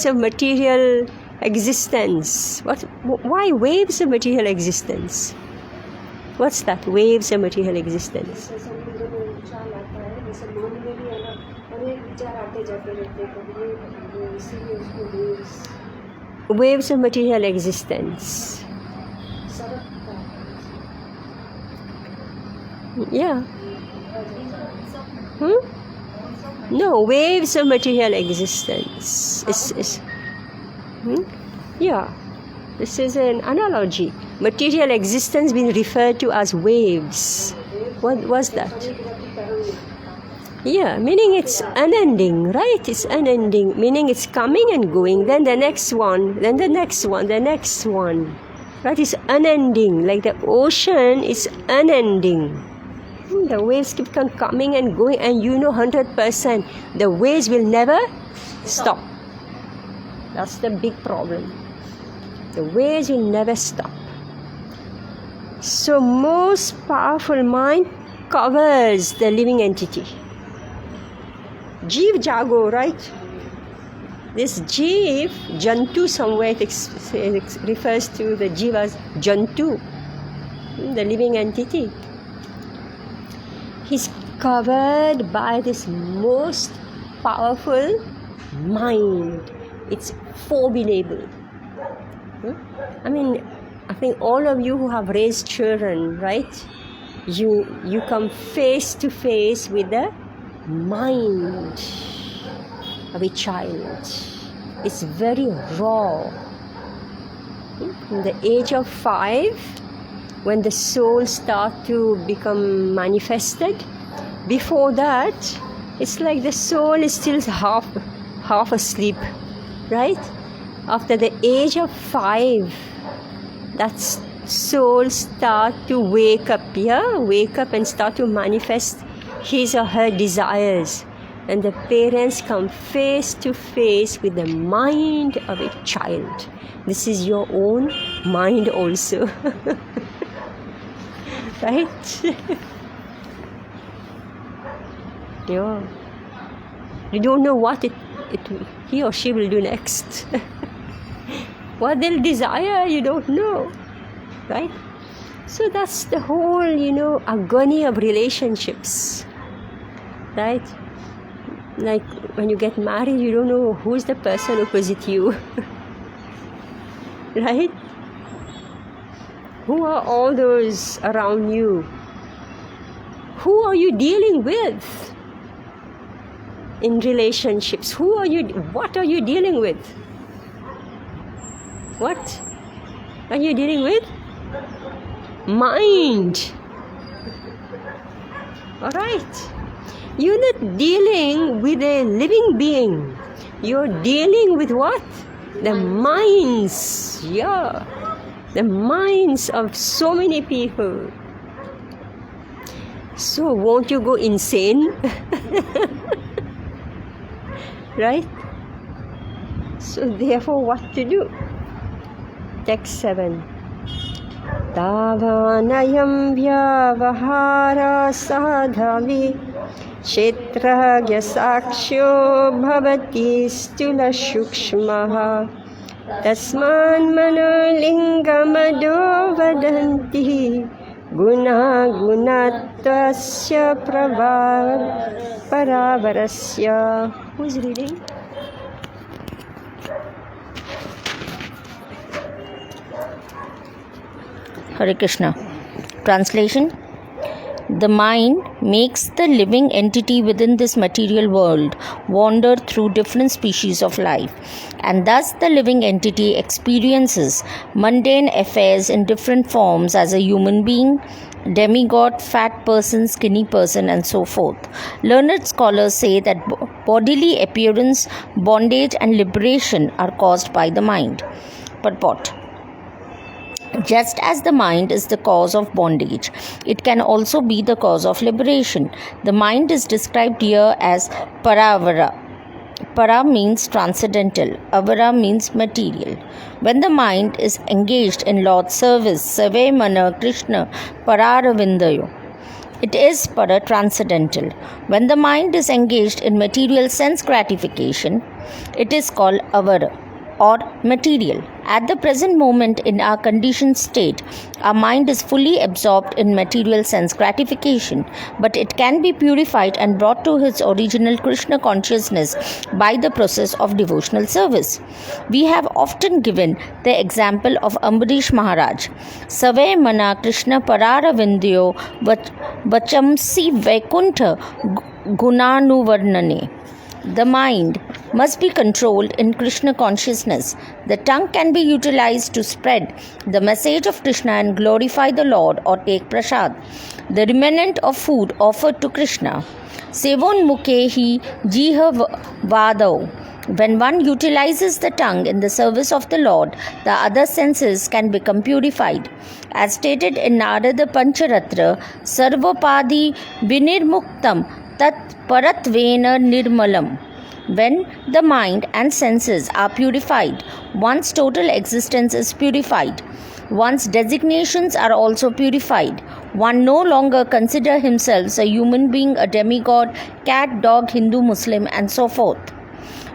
of material existence. Why waves of material existence? What's that? Waves of material existence. Waves of material existence. Yeah. No, waves of material existence. Yeah. This is an analogy. Material existence being referred to as waves. What was that? Yeah, meaning it's unending, right? It's unending, meaning it's coming and going, then the next one, then the next one, the next one. Right? It's unending, like the ocean is unending. The waves keep on coming and going, and 100% the waves will never stop. That's the big problem. The waves will never stop. So most powerful mind covers the living entity. Jeev Jago, right? This Jeev, Jantu somewhere it refers to the Jeev as Jantu, the living entity. He's covered by this most powerful mind. It's formidable. I think all of you who have raised children, right? You come face to face with the mind of a child. It's very raw. From the age of 5, when the soul starts to become manifested, before that, it's like the soul is still half asleep, right? After the age of 5, that soul start to wake up and start to manifest his or her desires, and the parents come face to face with the mind of a child. This is your own mind also. Right? Yeah. You don't know what he or she will do next. What they'll desire, you don't know. Right? So that's the whole, agony of relationships. Right? Like when you get married, you don't know who's the person opposite you. Right? Who are all those around you? Who are you dealing with in relationships? What are you dealing with? What are you dealing with? Mind. Alright. You're not dealing with a living being. You're dealing with what? The minds. Yeah. The minds of so many people. So won't you go insane? Right? So therefore what to do? Text 7. Tavanayam vyavahara sadhavi kshetragya sakshyo bhavati stula shukshmaha tasman manolingamado vadanti guna gunattasya paravarasya. Who is reading? Hare Krishna. Translation. The mind makes the living entity within this material world wander through different species of life, and thus the living entity experiences mundane affairs in different forms as a human being, demigod, fat person, skinny person, and so forth. Learned scholars say that bodily appearance, bondage, and liberation are caused by the mind. Purport. Just as the mind is the cause of bondage, it can also be the cause of liberation. The mind is described here as paravara. Para means transcendental, avara means material. When the mind is engaged in Lord's service, Save Mana Krishna Pararavindayo, it is para transcendental. When the mind is engaged in material sense gratification, it is called avara or material. At the present moment, in our conditioned state, our mind is fully absorbed in material sense gratification, but it can be purified and brought to its original Krishna consciousness by the process of devotional service. We have often given the example of Ambarish Maharaj. Save mana Krishna parara vindyo vachamsi vaikuntha gunanuvarnane. The mind must be controlled in Krishna consciousness. The tongue can be utilized to spread the message of Krishna and glorify the Lord or take prasad, the remnant of food offered to Krishna. Sevon mukhehi jiha vadau. When one utilizes the tongue in the service of the Lord, the other senses can become purified. As stated in Narada Pancharatra, Sarvapadi vinirmuktam tat paratvena nirmalam. When the mind and senses are purified, one's total existence is purified. One's designations are also purified. One no longer consider himself a human being, a demigod, cat, dog, Hindu, Muslim, and so forth.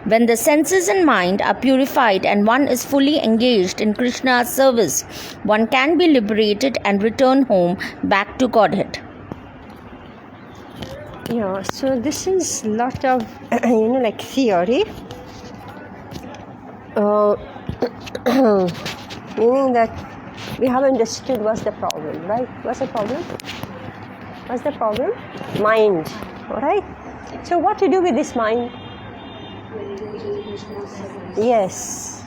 When the senses and mind are purified and one is fully engaged in Krishna's service, one can be liberated and return home back to Godhead. Yeah, so this is lot of like theory, meaning that we have understood what's the problem, right? What's the problem? What's the problem? Mind, all right? So what to do with this mind? Yes.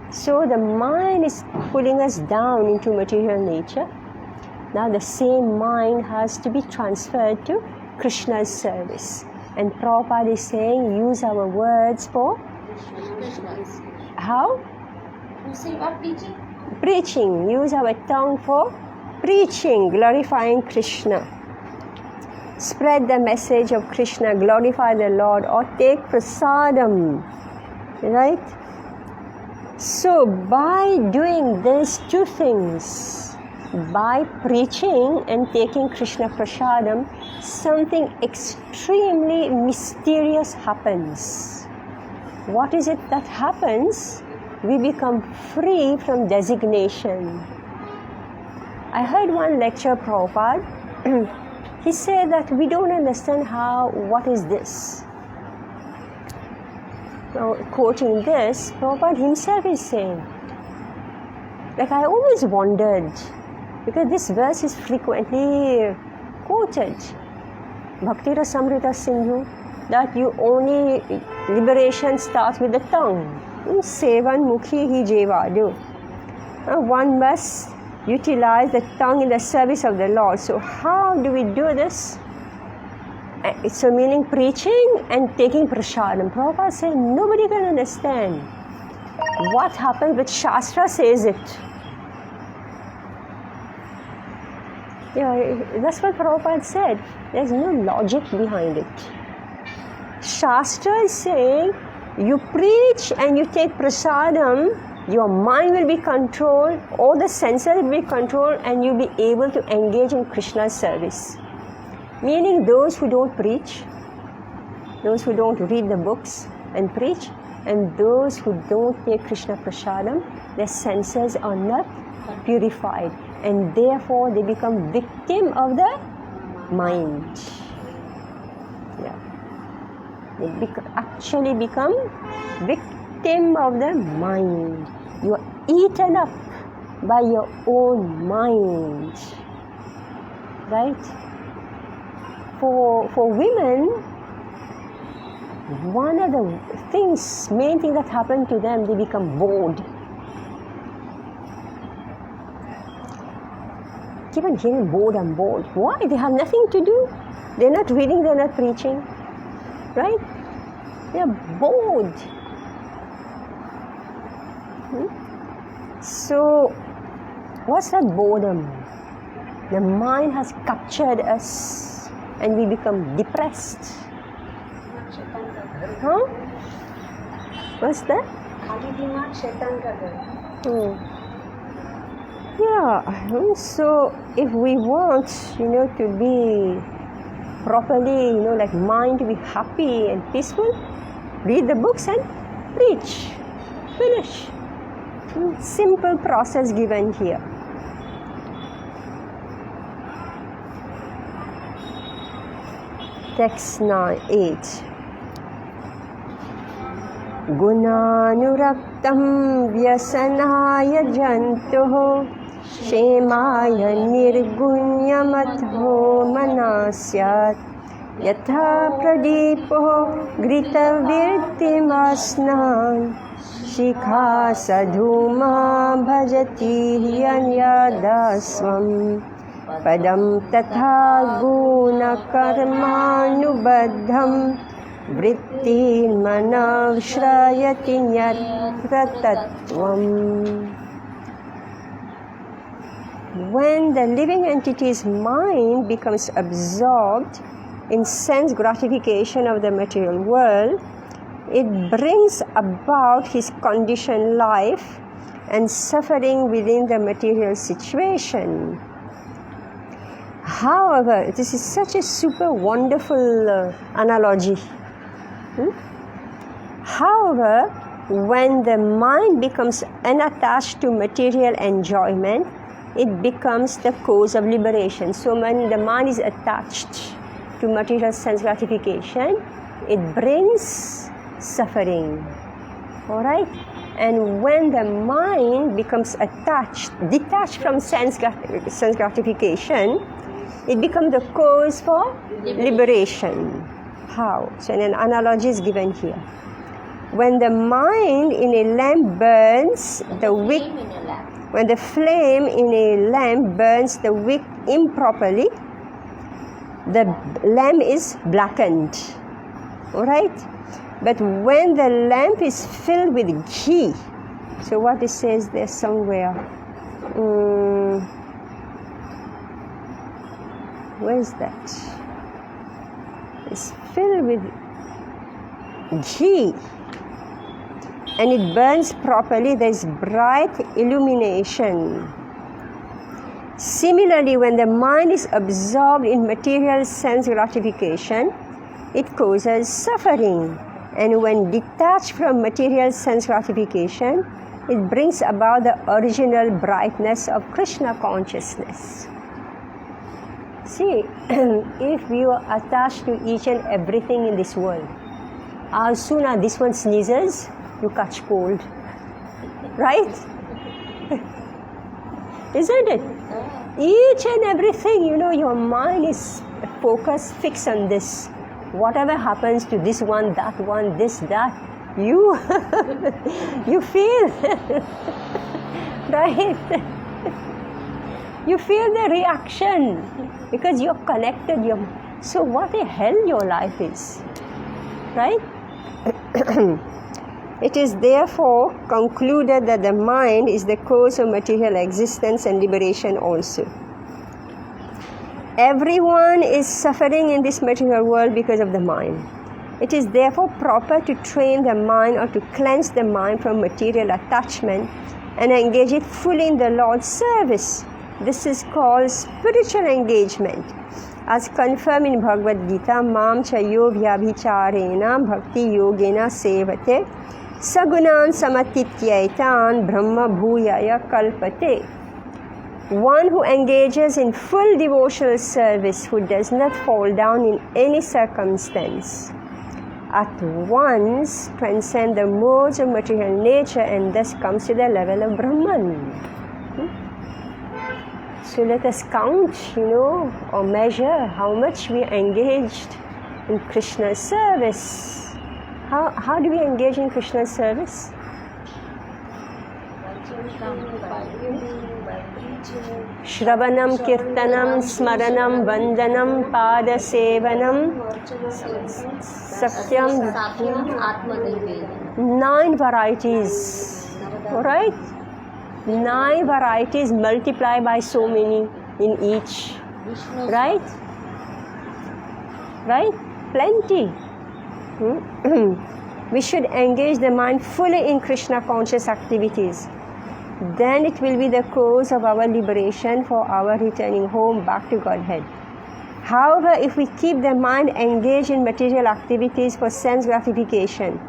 So the mind is pulling us down into material nature. Now the same mind has to be transferred to Krishna's service. And Prabhupada is saying, use our words for how? Preaching. Use our tongue for preaching, glorifying Krishna. Spread the message of Krishna, glorify the Lord, or take prasadam. Right? So by doing these two things, by preaching and taking Krishna prasadam, something extremely mysterious happens. What is it that happens? We become free from designation. I heard one lecture, Prabhupada. He said that we don't understand what is this. Now, quoting this, Prabhupada himself is saying, like I always wondered, because this verse is frequently quoted, Bhakti Rasamrita Sindhu, that liberation starts with the tongue. Sevan mukhi hi jevadu. One must utilize the tongue in the service of the Lord. So how do we do this? So meaning preaching and taking prasadam. Prabhupada said nobody can understand what happens, but Shastra says it. Yeah, that's what Prabhupada said. There's no logic behind it. Shastra is saying you preach and you take prasadam, your mind will be controlled, all the senses will be controlled, and you'll be able to engage in Krishna's service. Meaning those who don't preach, those who don't read the books and preach, and those who don't take Krishna prasadam, their senses are not purified, and therefore they become victim of the mind. Yeah. They actually become victim of the mind. You are eaten up by your own mind. Right? For women, one of the main thing that happened to them, they become bored. Keep on hearing bored and bored. Why? They have nothing to do. They're not reading, they're not preaching. Right? They're bored. So, what's that boredom? The mind has captured us and we become depressed. Huh? What's that? Yeah. So, if we want, to be properly, like mind to be happy and peaceful, read the books and preach. Finish. Simple process given here. Text 8. गुणानुरक्तं व्यसनाय जन्तुः क्षेमाय निर्गुण्यमथो मना स्यात् यथा प्रदीपो घृतवीर्तिमस्नान् शिखा सधूमा भजति यन्यदास्वं पदं तथा गुणकर्मानुबद्धं वृत्तिर्मनः श्रयति यत्र तत्त्वम्. When the living entity's mind becomes absorbed in sense gratification of the material world, it brings about his conditioned life and suffering within the material situation. However, this is such a super wonderful analogy. However, when the mind becomes unattached to material enjoyment, it becomes the cause of liberation. So when the mind is attached to material sense gratification, it brings suffering. Alright? And when the mind becomes detached from sense gratification, it becomes the cause for liberation. How? So an analogy is given here. When the mind in a lamp burns the wick, when the flame in a lamp burns the wick improperly, the lamp is blackened. Alright? But when the lamp is filled with ghee, so what it says there somewhere, where is that? It's filled with ghee and it burns properly, there is bright illumination. Similarly, when the mind is absorbed in material sense gratification, it causes suffering. And when detached from material sense gratification, it brings about the original brightness of Krishna consciousness. See, if you are attached to each and everything in this world, as soon as this one sneezes, you catch cold. Right? Isn't it? Each and everything, your mind is focused, fixed on this. Whatever happens to this one, that one, this, that, you feel, right? You feel the reaction because you're connected. So what the hell your life is, right? It is therefore concluded that the mind is the cause of material existence and liberation also. Everyone is suffering in this material world because of the mind. It is therefore proper to train the mind or to cleanse the mind from material attachment and engage it fully in the Lord's service. This is called spiritual engagement, as confirmed in Bhagavad Gita, Mam chayo vyabhicharena bhakti yogena sevate sagunan samatityaitan brahma bhuyaya kalpate. One who engages in full devotional service, who does not fall down in any circumstance, at once transcends the modes of material nature and thus comes to the level of Brahman. So let us count, or measure how much we are engaged in Krishna's service. How do we engage in Krishna's service? Shravanam, Kirtanam, Smaranam, Vandanam, Pada Sevanam, Satyam, 9 varieties. Alright? 9 varieties multiplied by so many in each. Right? Right? Plenty. We should engage the mind fully in Krishna conscious activities. Then it will be the cause of our liberation for our returning home back to Godhead. However, if we keep the mind engaged in material activities for sense gratification,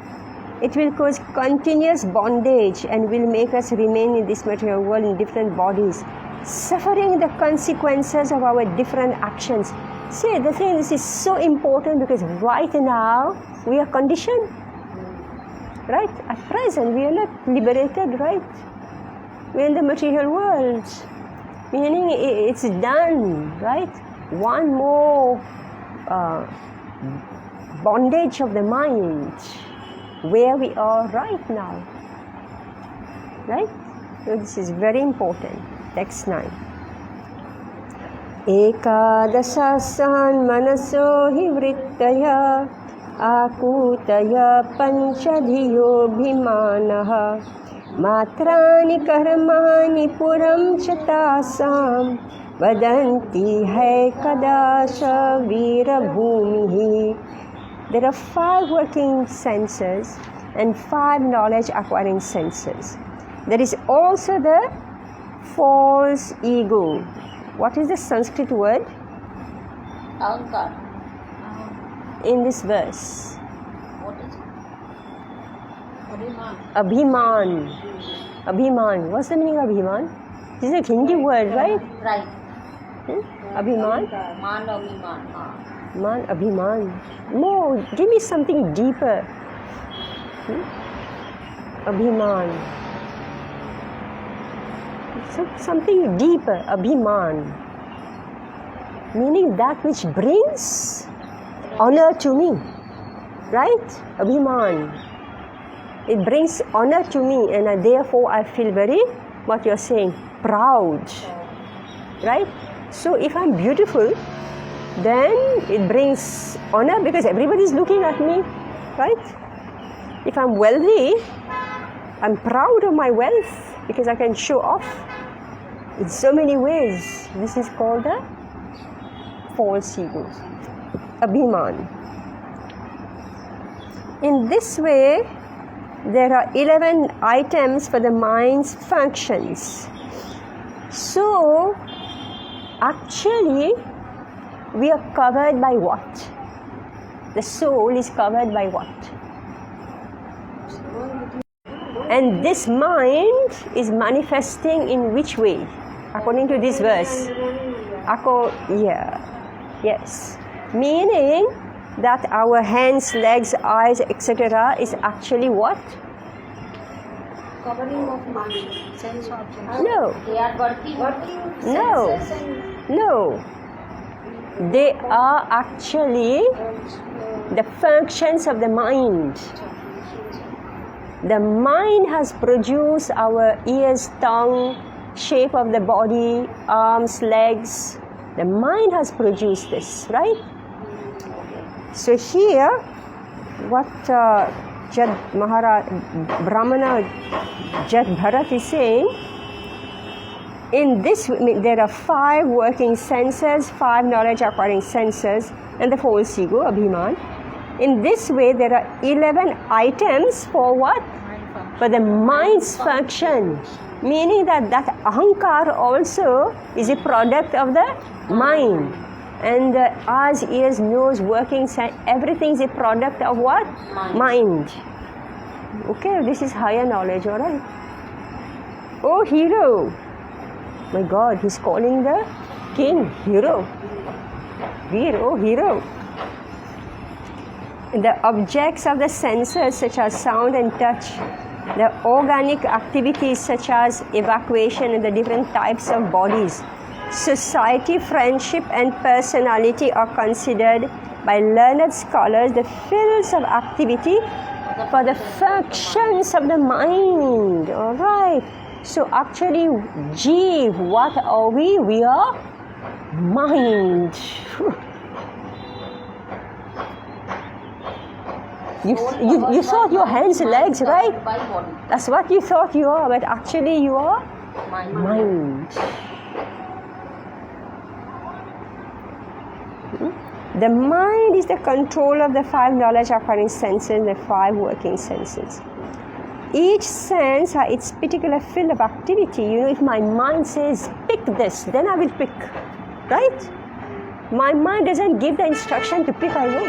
it will cause continuous bondage and will make us remain in this material world in different bodies, suffering the consequences of our different actions. See, the thing is so important because right now we are conditioned. Right? At present, we are not liberated, right? We are in the material world. Meaning it's done, right? One more bondage of the mind where we are right now. Right? So this is very important. Text 9. Ekadasasan manaso hi vrittaya akutaya panchadhiyo bhimanah matrani karmani puram chatasam vadanti hai kadasha vira bhumihi. There are 5 working senses and 5 knowledge acquiring senses. There is also the false ego. What is the Sanskrit word? Ahankar. In this verse? What is it? Abhiman. Abhiman. What's the meaning of Abhiman? This is a Hindi word, right? Right. Abhiman? Man, Abhiman. Man, Abhiman. More, give me something deeper. Abhiman. Something deeper, Abhiman. Meaning that which brings honor to me. Right? Abhiman. It brings honor to me and therefore I feel very, what you're saying, proud. Right? So if I'm beautiful, then it brings honor because everybody is looking at me. Right? If I'm wealthy, I'm proud of my wealth because I can show off in so many ways. This is called a false ego, Abhiman. In this way, there are 11 items for the mind's functions. So, actually, we are covered by what? The soul is covered by what? And this mind is manifesting in which way? According to this verse. Yes. Meaning that our hands, legs, eyes, etc. is actually what? Covering of mind, sense objects. No. They are working. No. They are actually the functions of the mind. The mind has produced our ears, tongue, shape of the body, arms, legs. The mind has produced this, right? So here, what Brahmana Jat Bharat is saying, in this there are 5 working senses, 5 knowledge acquiring senses, and the false ego, Abhiman. In this way, there are 11 items for what? For the mind's function. Meaning that ahankar also is a product of the mind. And eyes, ears, nose, working, everything is a product of what? Mind. Okay, this is higher knowledge, alright? Oh, hero. My God, he's calling the king hero. Veer, oh, hero. The objects of the senses such as sound and touch, the organic activities such as evacuation in the different types of bodies, society, friendship and personality are considered by learned scholars the fields of activity for the functions of the mind. Alright. So actually, Jeev, what are we? We are mind. You thought your hands and legs, right? That's what you thought you are, but actually you are mind. The mind is the control of the 5 knowledge acquiring senses and the 5 working senses. Each sense has its particular field of activity. You know, if my mind says, pick this, then I will pick. Right? My mind doesn't give the instruction to pick, I will.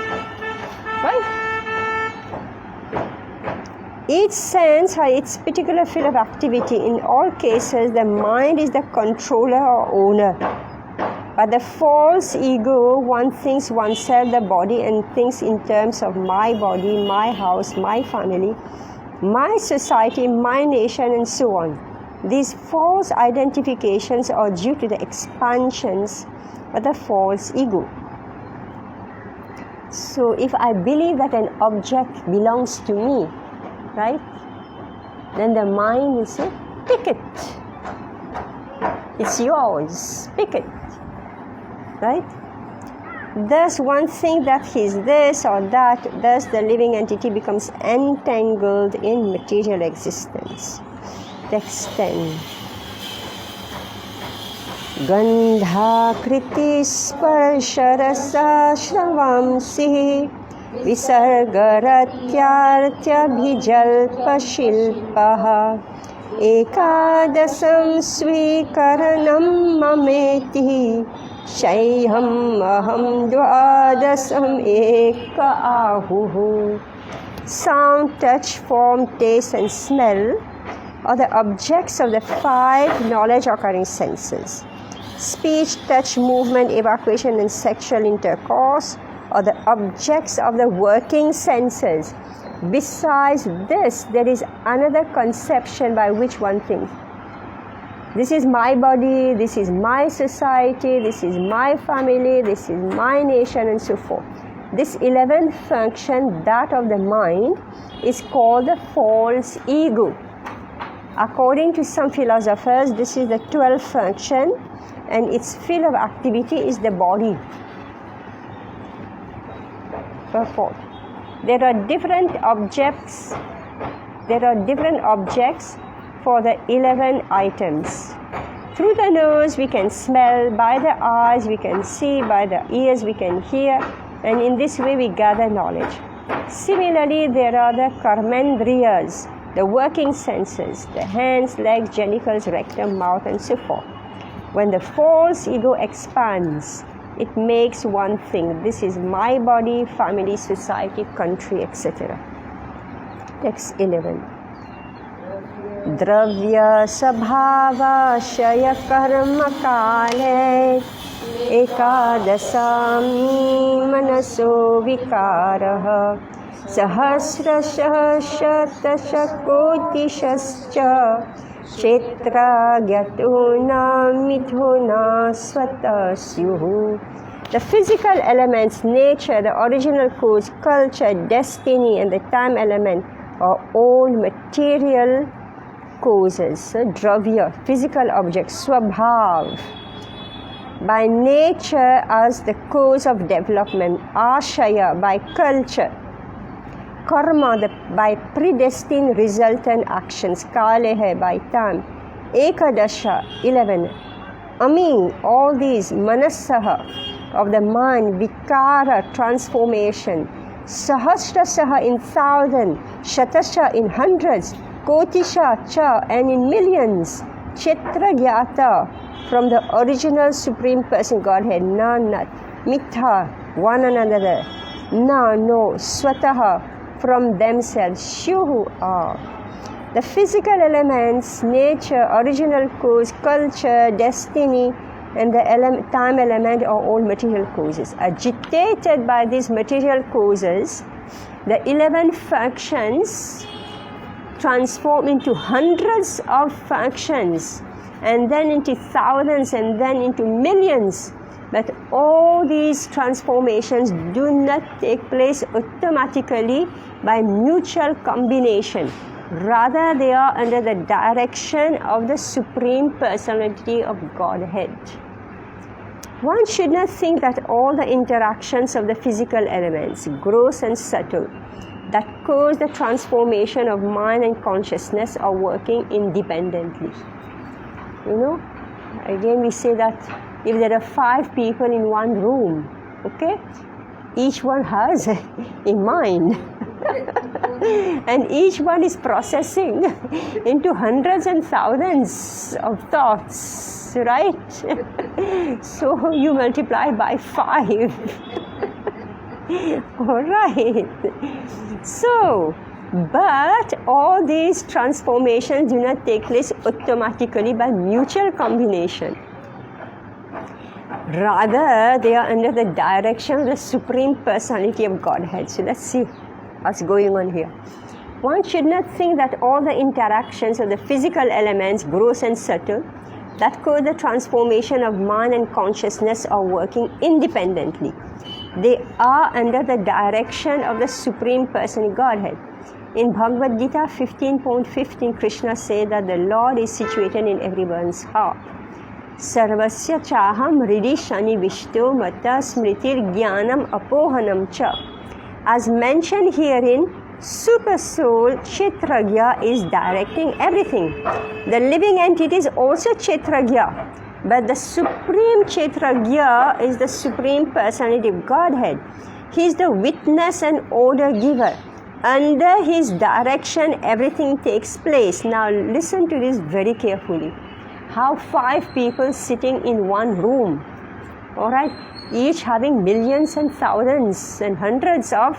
Right? Each sense has its particular field of activity. In all cases, the mind is the controller or owner. But the false ego, one thinks oneself the body and thinks in terms of my body, my house, my family, my society, my nation, and so on. These false identifications are due to the expansions of the false ego. So if I believe that an object belongs to me, right, then the mind will say, pick it. It's yours, pick it. Right? Thus one thinks that he's this or that, thus the living entity becomes entangled in material existence. Text 10. Gandhakriti sparsharasaśravamsi visargaratyartyabhijalpashilpaha ekadasam swikaranam mameti shaiham aham dvadasam eka ahuhu. Sound, touch, form, taste and smell are the objects of the 5 knowledge occurring senses. Speech, touch, movement, evacuation and sexual intercourse are the objects of the working senses. Besides this, there is another conception by which one thinks. This is my body, this is my society, this is my family, this is my nation, and so forth. This 11th function, that of the mind, is called the false ego. According to some philosophers, this is the 12th function, and its field of activity is the body. Purport. There are different objects for the 11 items. Through the nose we can smell, by the eyes we can see, by the ears we can hear, and in this way we gather knowledge. Similarly, there are the karmendriyas, the working senses, the hands, legs, genitals, rectum, mouth, and so forth. When the false ego expands, it makes one think, this is my body, family, society, country, etc. Text 11. Dravya sabhava shaya karma kale ekadasami manaso vikaraha sahasrashah shatashakotishaschа kshetra gyatuna mithuna svatasyuhu. The physical elements, nature, the original cause, culture, destiny, and the time element are all material causes. Dravya, physical objects, swabhav, by nature as the cause of development, ashaya, by culture, karma, by predestined resultant actions, kaleha, by time, ekadasha, 11, ami, all these, manasaha, of the mind, vikara, transformation, sahasrasaha, in thousand, shatasha, in hundreds, kotisha, cha, and in millions, chetra gyata, from the original Supreme Person Godhead, na, not, mitha, one another, na, no, swataha, from themselves, shuhu, are. The physical elements, nature, original cause, culture, destiny, and the time element are all material causes. Agitated by these material causes, the 11 factions transform into hundreds of factions, and then into thousands, and then into millions. But all these transformations do not take place automatically by mutual combination. Rather, they are under the direction of the Supreme Personality of Godhead. One should not think that all the interactions of the physical elements, gross and subtle, that cause the transformation of mind and consciousness are working independently. You know, again we say that if there are 5 people in one room, okay, each one has a mind. And each one is processing into hundreds and thousands of thoughts, right? So you multiply by 5. All right. So But all these transformations do not take place automatically by mutual combination. Rather, they are under the direction of the Supreme Personality of Godhead. So let's see what's going on here. One should not think that all the interactions of the physical elements, gross and subtle, that cause the transformation of mind and consciousness are working independently. They are under the direction of the Supreme Personality of Godhead. In Bhagavad Gita 15.15, Krishna says that the Lord is situated in everyone's heart. Sarvasya chaham hridi shani vishto mata smritir jnanam apohanam cha. As mentioned herein, Super Soul Kshetragya is directing everything. The living entity is also Kshetragya, but the Supreme Kshetragya is the Supreme Personality of Godhead. He is the witness and order giver. Under his direction, everything takes place. Now listen to this very carefully. How 5 people sitting in one room, all right, each having millions and thousands and hundreds of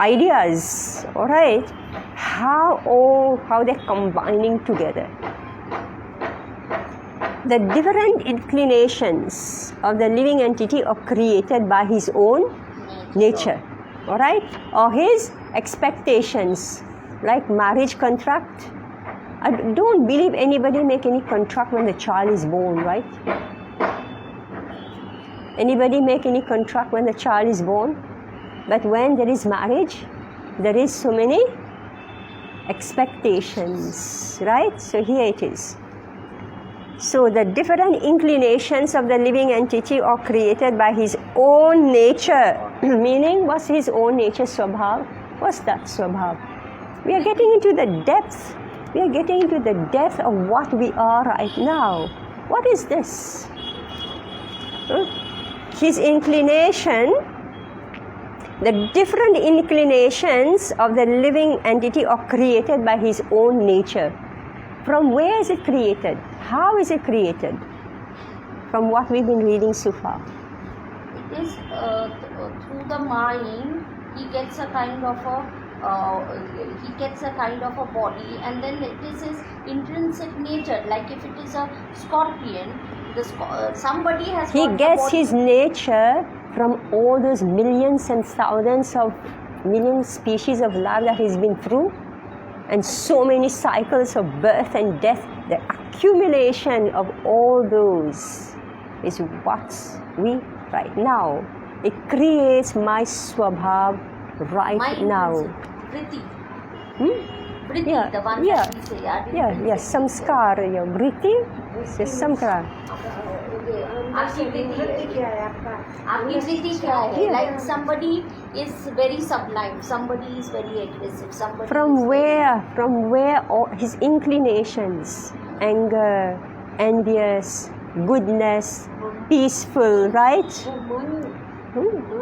ideas, all right, how they're combining together. The different inclinations of the living entity are created by his own nature, all right, or his expectations, like marriage contract. I don't believe anybody make any contract when the child is born, right? Anybody make any contract when the child is born? But when there is marriage, there is so many expectations, right? So here it is. So the different inclinations of the living entity are created by his own nature. Meaning, what's his own nature, Swabhav? What's that Swabhav? We are getting into the depth. We are getting into the depth of what we are right now. What is this? His inclination, the different inclinations of the living entity are created by his own nature. From where is it created? How is it created? From what we've been reading so far. It is through the mind. He gets a kind of a body, and then it is his intrinsic nature. Like if it is a scorpion, somebody has. He gets his nature from all those millions and thousands of million species of life that he's been through, and so many cycles of birth and death. The accumulation of all those is what we right now. It creates my Swabhav right now. Vritti. Vritti, yeah, the one that we say. Samskar, vritti, samskar. आपकी वृत्ति क्या है? Like somebody is very sublime, somebody is very aggressive, somebody. From where all his inclinations, anger, envious, goodness, peaceful, right?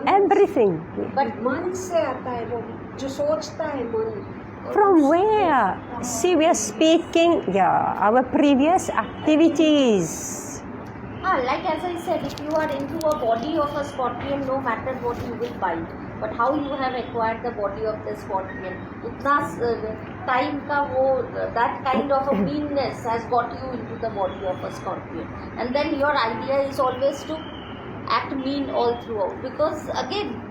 Everything. But मन से आता है वो जो सोचता है मन. From where? See, we are speaking, our previous activities. Like as I said, if you are into a body of a scorpion, no matter what you will bite. But how you have acquired the body of the scorpion? Time ka that kind of a meanness has got you into the body of a scorpion. And then your idea is always to act mean all throughout. Because again,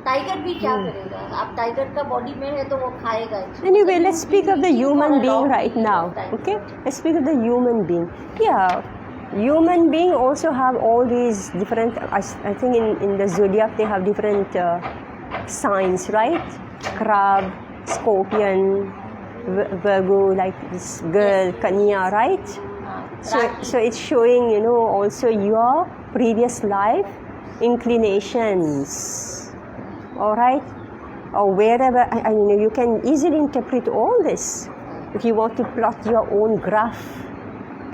tiger भी क्या करेगा? आप tiger का body में है तो वो खाएगा. Anyway, let's speak of the human being right now. Okay, let's speak of the human being. Yeah, human being also have all these different. I think in the zodiac they have different signs, right? Crab, Scorpion, Virgo, like this girl, Kanya, right? So it's showing, also your previous life inclinations. All right, or wherever, you can easily interpret all this if you want to plot your own graph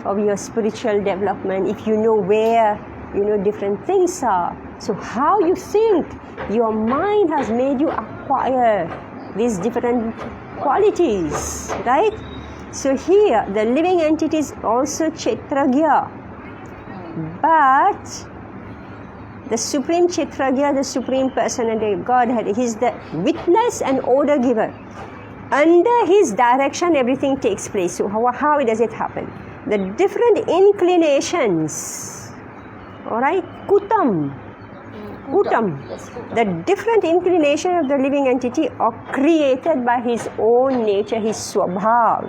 of your spiritual development, if you know where, different things are. So how you think, your mind has made you acquire these different qualities, right? So here, the living entity is also Kshetragya, but the Supreme Chitragya, the Supreme Personality of Godhead, He's the witness and order giver. Under His direction, everything takes place. So how does it happen? The different inclinations, all right, kutam, Yes, kutam. the different inclination of the living entity are created by his own nature, his swabhav,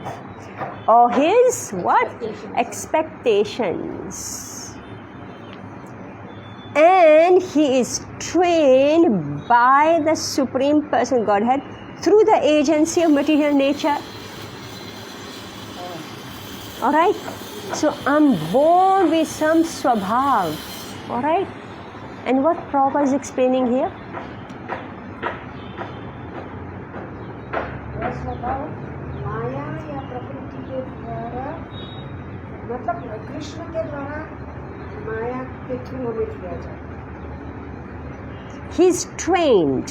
or his what? Expectations. And he is trained by the Supreme Person Godhead through the agency of material nature. Alright? So I'm born with some swabhav. Alright? And what Prabhupada is explaining here? वह स्वभाव माया या प्रकृति के द्वारा, मतलब कृष्ण के द्वारा माया के थ्रू हमें दिया जाए. He is trained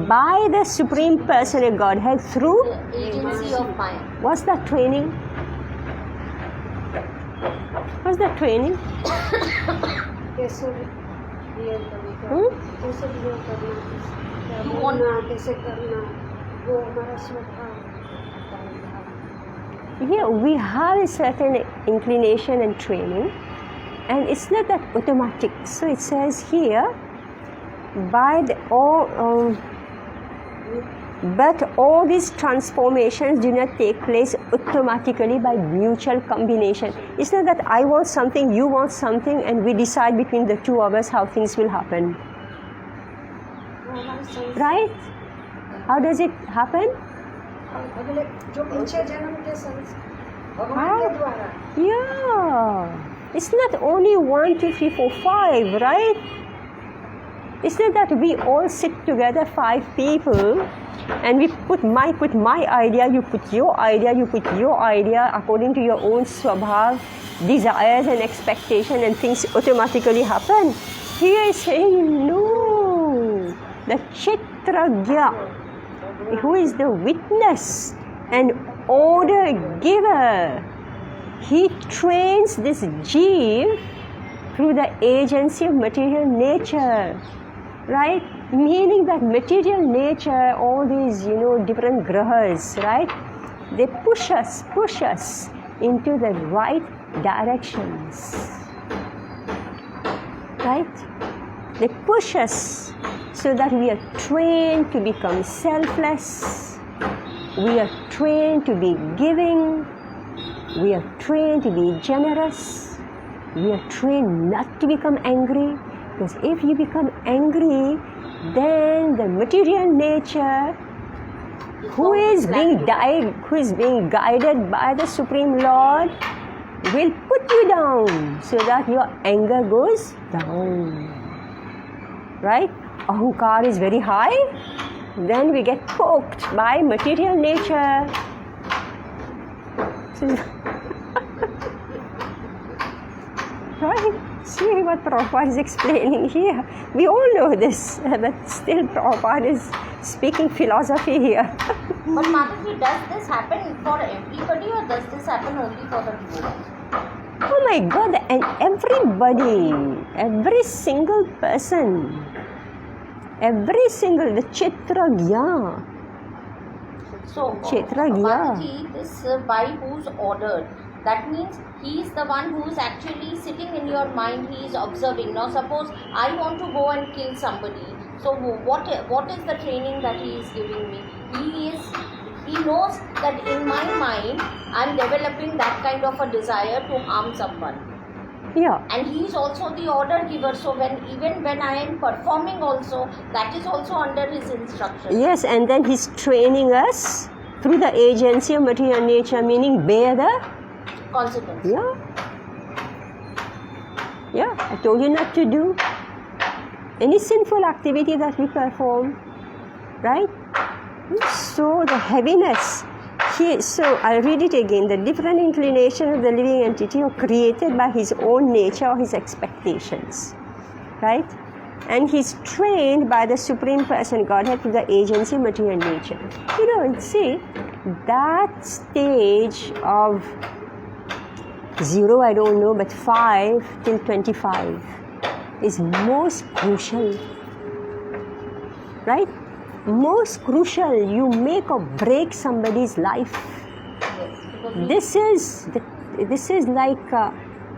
by the Supreme Person of Godhead through Agency of Maya. what's the training? What's the training? कैसे रियल करने का, कैसे रियल करना, क्या बोलना, कैसे करना, वो हमारा स्वभाव. Here we have a certain inclination and training, and it's not that automatic. So it says here, but all these transformations do not take place automatically by mutual combination. It's not that I want something, you want something, and we decide between the two of us how things will happen. Right? How does it happen? अगले जो पीछे जन्म के भगवान के द्वारा. Yeah. It's not only 1, 2, 3, 4, 5, right? It's not that we all sit together, 5 people, and we put my idea, you put your idea, you put your idea according to your own swabhav, desires and expectation, and things automatically happen. Here is saying no. The Chitragya, who is the witness and order giver, he trains this jeev through the agency of material nature, right? Meaning that material nature, all these, different grahas, right? They push us into the right directions, right? They push us so that we are trained to become selfless, we are trained to be giving, we are trained to be generous, we are trained not to become angry, because if you become angry, then the material nature who is being guided by the Supreme Lord will put you down so that your anger goes down. Right? Ahankar is very high, then we get poked by material nature. Right? See what Prabhupada is explaining here. We all know this, but still Prabhupada is speaking philosophy here. But Mataji, does this happen for everybody or does this happen only for the devotees? Oh my God, and everybody, every single person, the Chitragya. So, Chitragya. Mataji, this by who's ordered? That means he is the one who is actually sitting in your mind, he is observing. Now suppose I want to go and kill somebody. So what is the training that he is giving me? He knows that in my mind I am developing that kind of a desire to harm someone. Yeah. And he is also the order giver. So even when I am performing also, that is also under his instruction. Yes, and then he's training us through the agency of material nature, meaning bear the Consequence. Yeah, I told you not to do any sinful activity that we perform, right? So the heaviness, so I'll read it again. The different inclination of the living entity are created by his own nature or his expectations, right? And he's trained by the Supreme Person Godhead through the agency of material nature. See, that stage of 0, I don't know, but 5 till 25. is most crucial. Right? Most crucial. You make or break somebody's life. This is like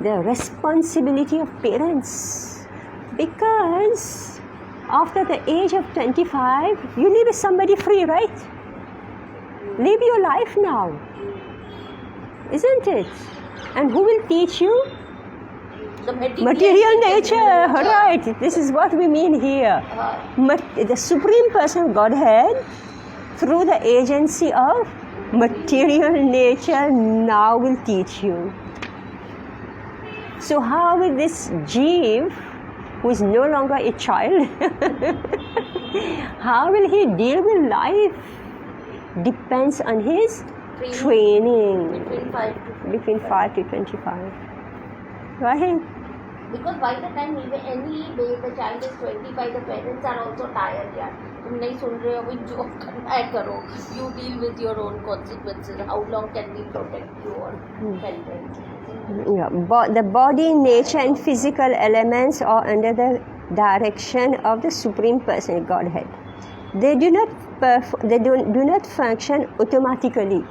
the responsibility of parents, because after the age of 25 you leave somebody free, right? Live your life now, isn't it? And who will teach you? The Material nature, right? This is what we mean here. The Supreme Person of Godhead, through the agency of material nature, now will teach you. So how will this Jeev, who is no longer a child, how will he deal with life? Depends on his training between 5 to 25. Right? Because by the time anyway the child is 25, the parents are also tired. Yeah, तुम नहीं सुन रहे हो, अभी जो करना है करो. You deal with your own consequences. How long can we protect you or help them? Yeah, but the body, nature, and physical elements are under the direction of the Supreme Person, Godhead. They do not function automatically.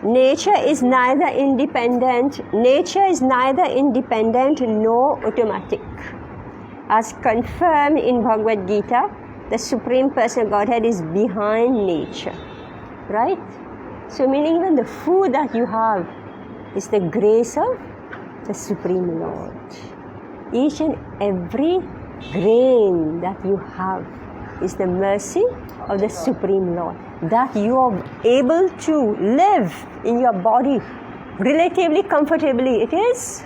Nature is neither independent nor automatic. As confirmed in Bhagavad Gita, the Supreme Person Godhead is behind nature. Right? So meaning even the food that you have is the grace of the Supreme Lord. Each and every grain that you have is the mercy of the Supreme Lord. That you are able to live in your body relatively comfortably. It is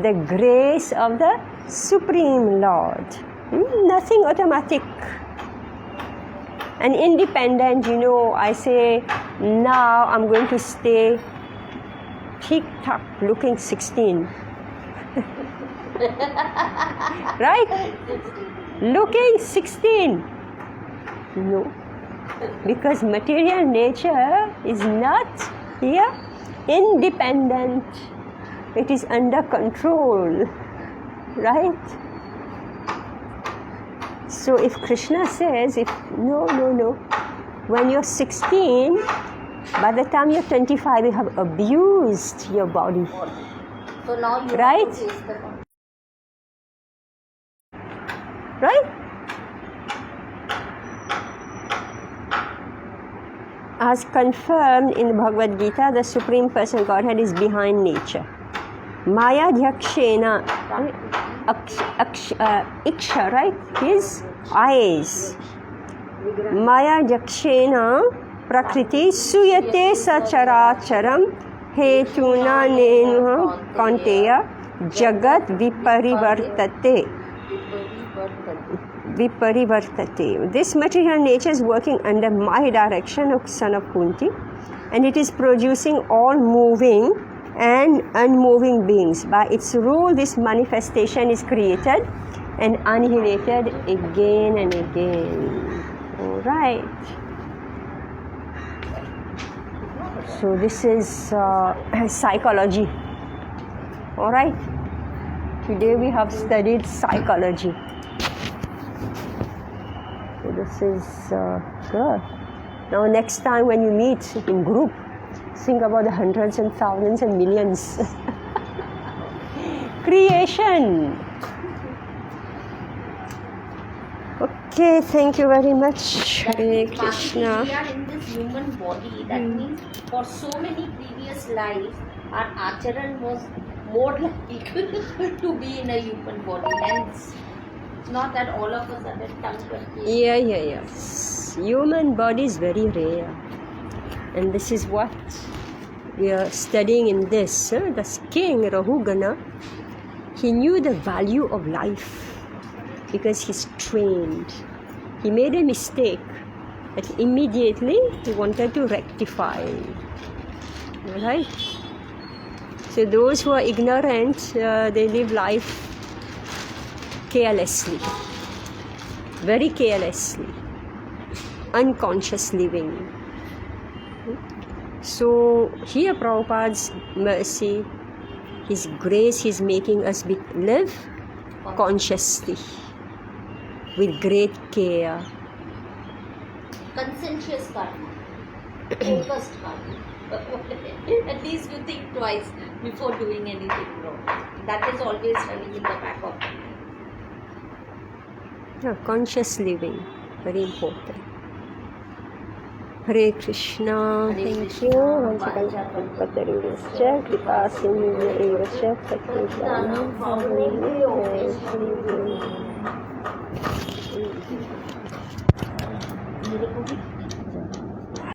the grace of the Supreme Lord. Nothing automatic. And independent, I say, now I'm going to stay tick-tock looking 16. Right? Looking 16. No. Because material nature is not here independent. It is under control. Right? So if Krishna says, no, when you're 16, by the time you're 25, you have abused your body. So now you right? have to face the consequences. Right? As confirmed in Bhagavad Gita, the Supreme Person Godhead is behind nature. Maya Dhakshena, Iksha, right? His eyes. Maya Dhakshena Prakriti Suyate Sacharacharam Hetuna Nenuha Kanteya Jagat Viparivartate. This material nature is working under my direction, O son of Kunti, and it is producing all moving and unmoving beings. By its rule, this manifestation is created and annihilated again and again. All right. So this is psychology. All right. Today we have studied psychology. So this is good. Now next time when you meet in group, think about the hundreds and thousands and millions. Creation. Okay, thank you very much. Hare Krishna. We are in this human body. That means for so many previous lives, our acharan was more likely to be in a human body. Hence, it's not that all of us are the tongue. Yeah. Human body is very rare. And this is what we are studying in this. The king, Rahugana, he knew the value of life because he's trained. He made a mistake, but immediately he wanted to rectify. Alright? So those who are ignorant, they live life carelessly, very carelessly, unconscious living. So here Prabhupada's mercy, his grace, he's making us live consciously, with great care. Conscientious karma, focused karma. At least you think twice before doing anything wrong. That is always running in the back of your mind. Yeah, conscious living, very important. Hare Krishna. Hare Thank Krishna. you. Vanchakalpatarubhascha kripasindhuvascha patnisanam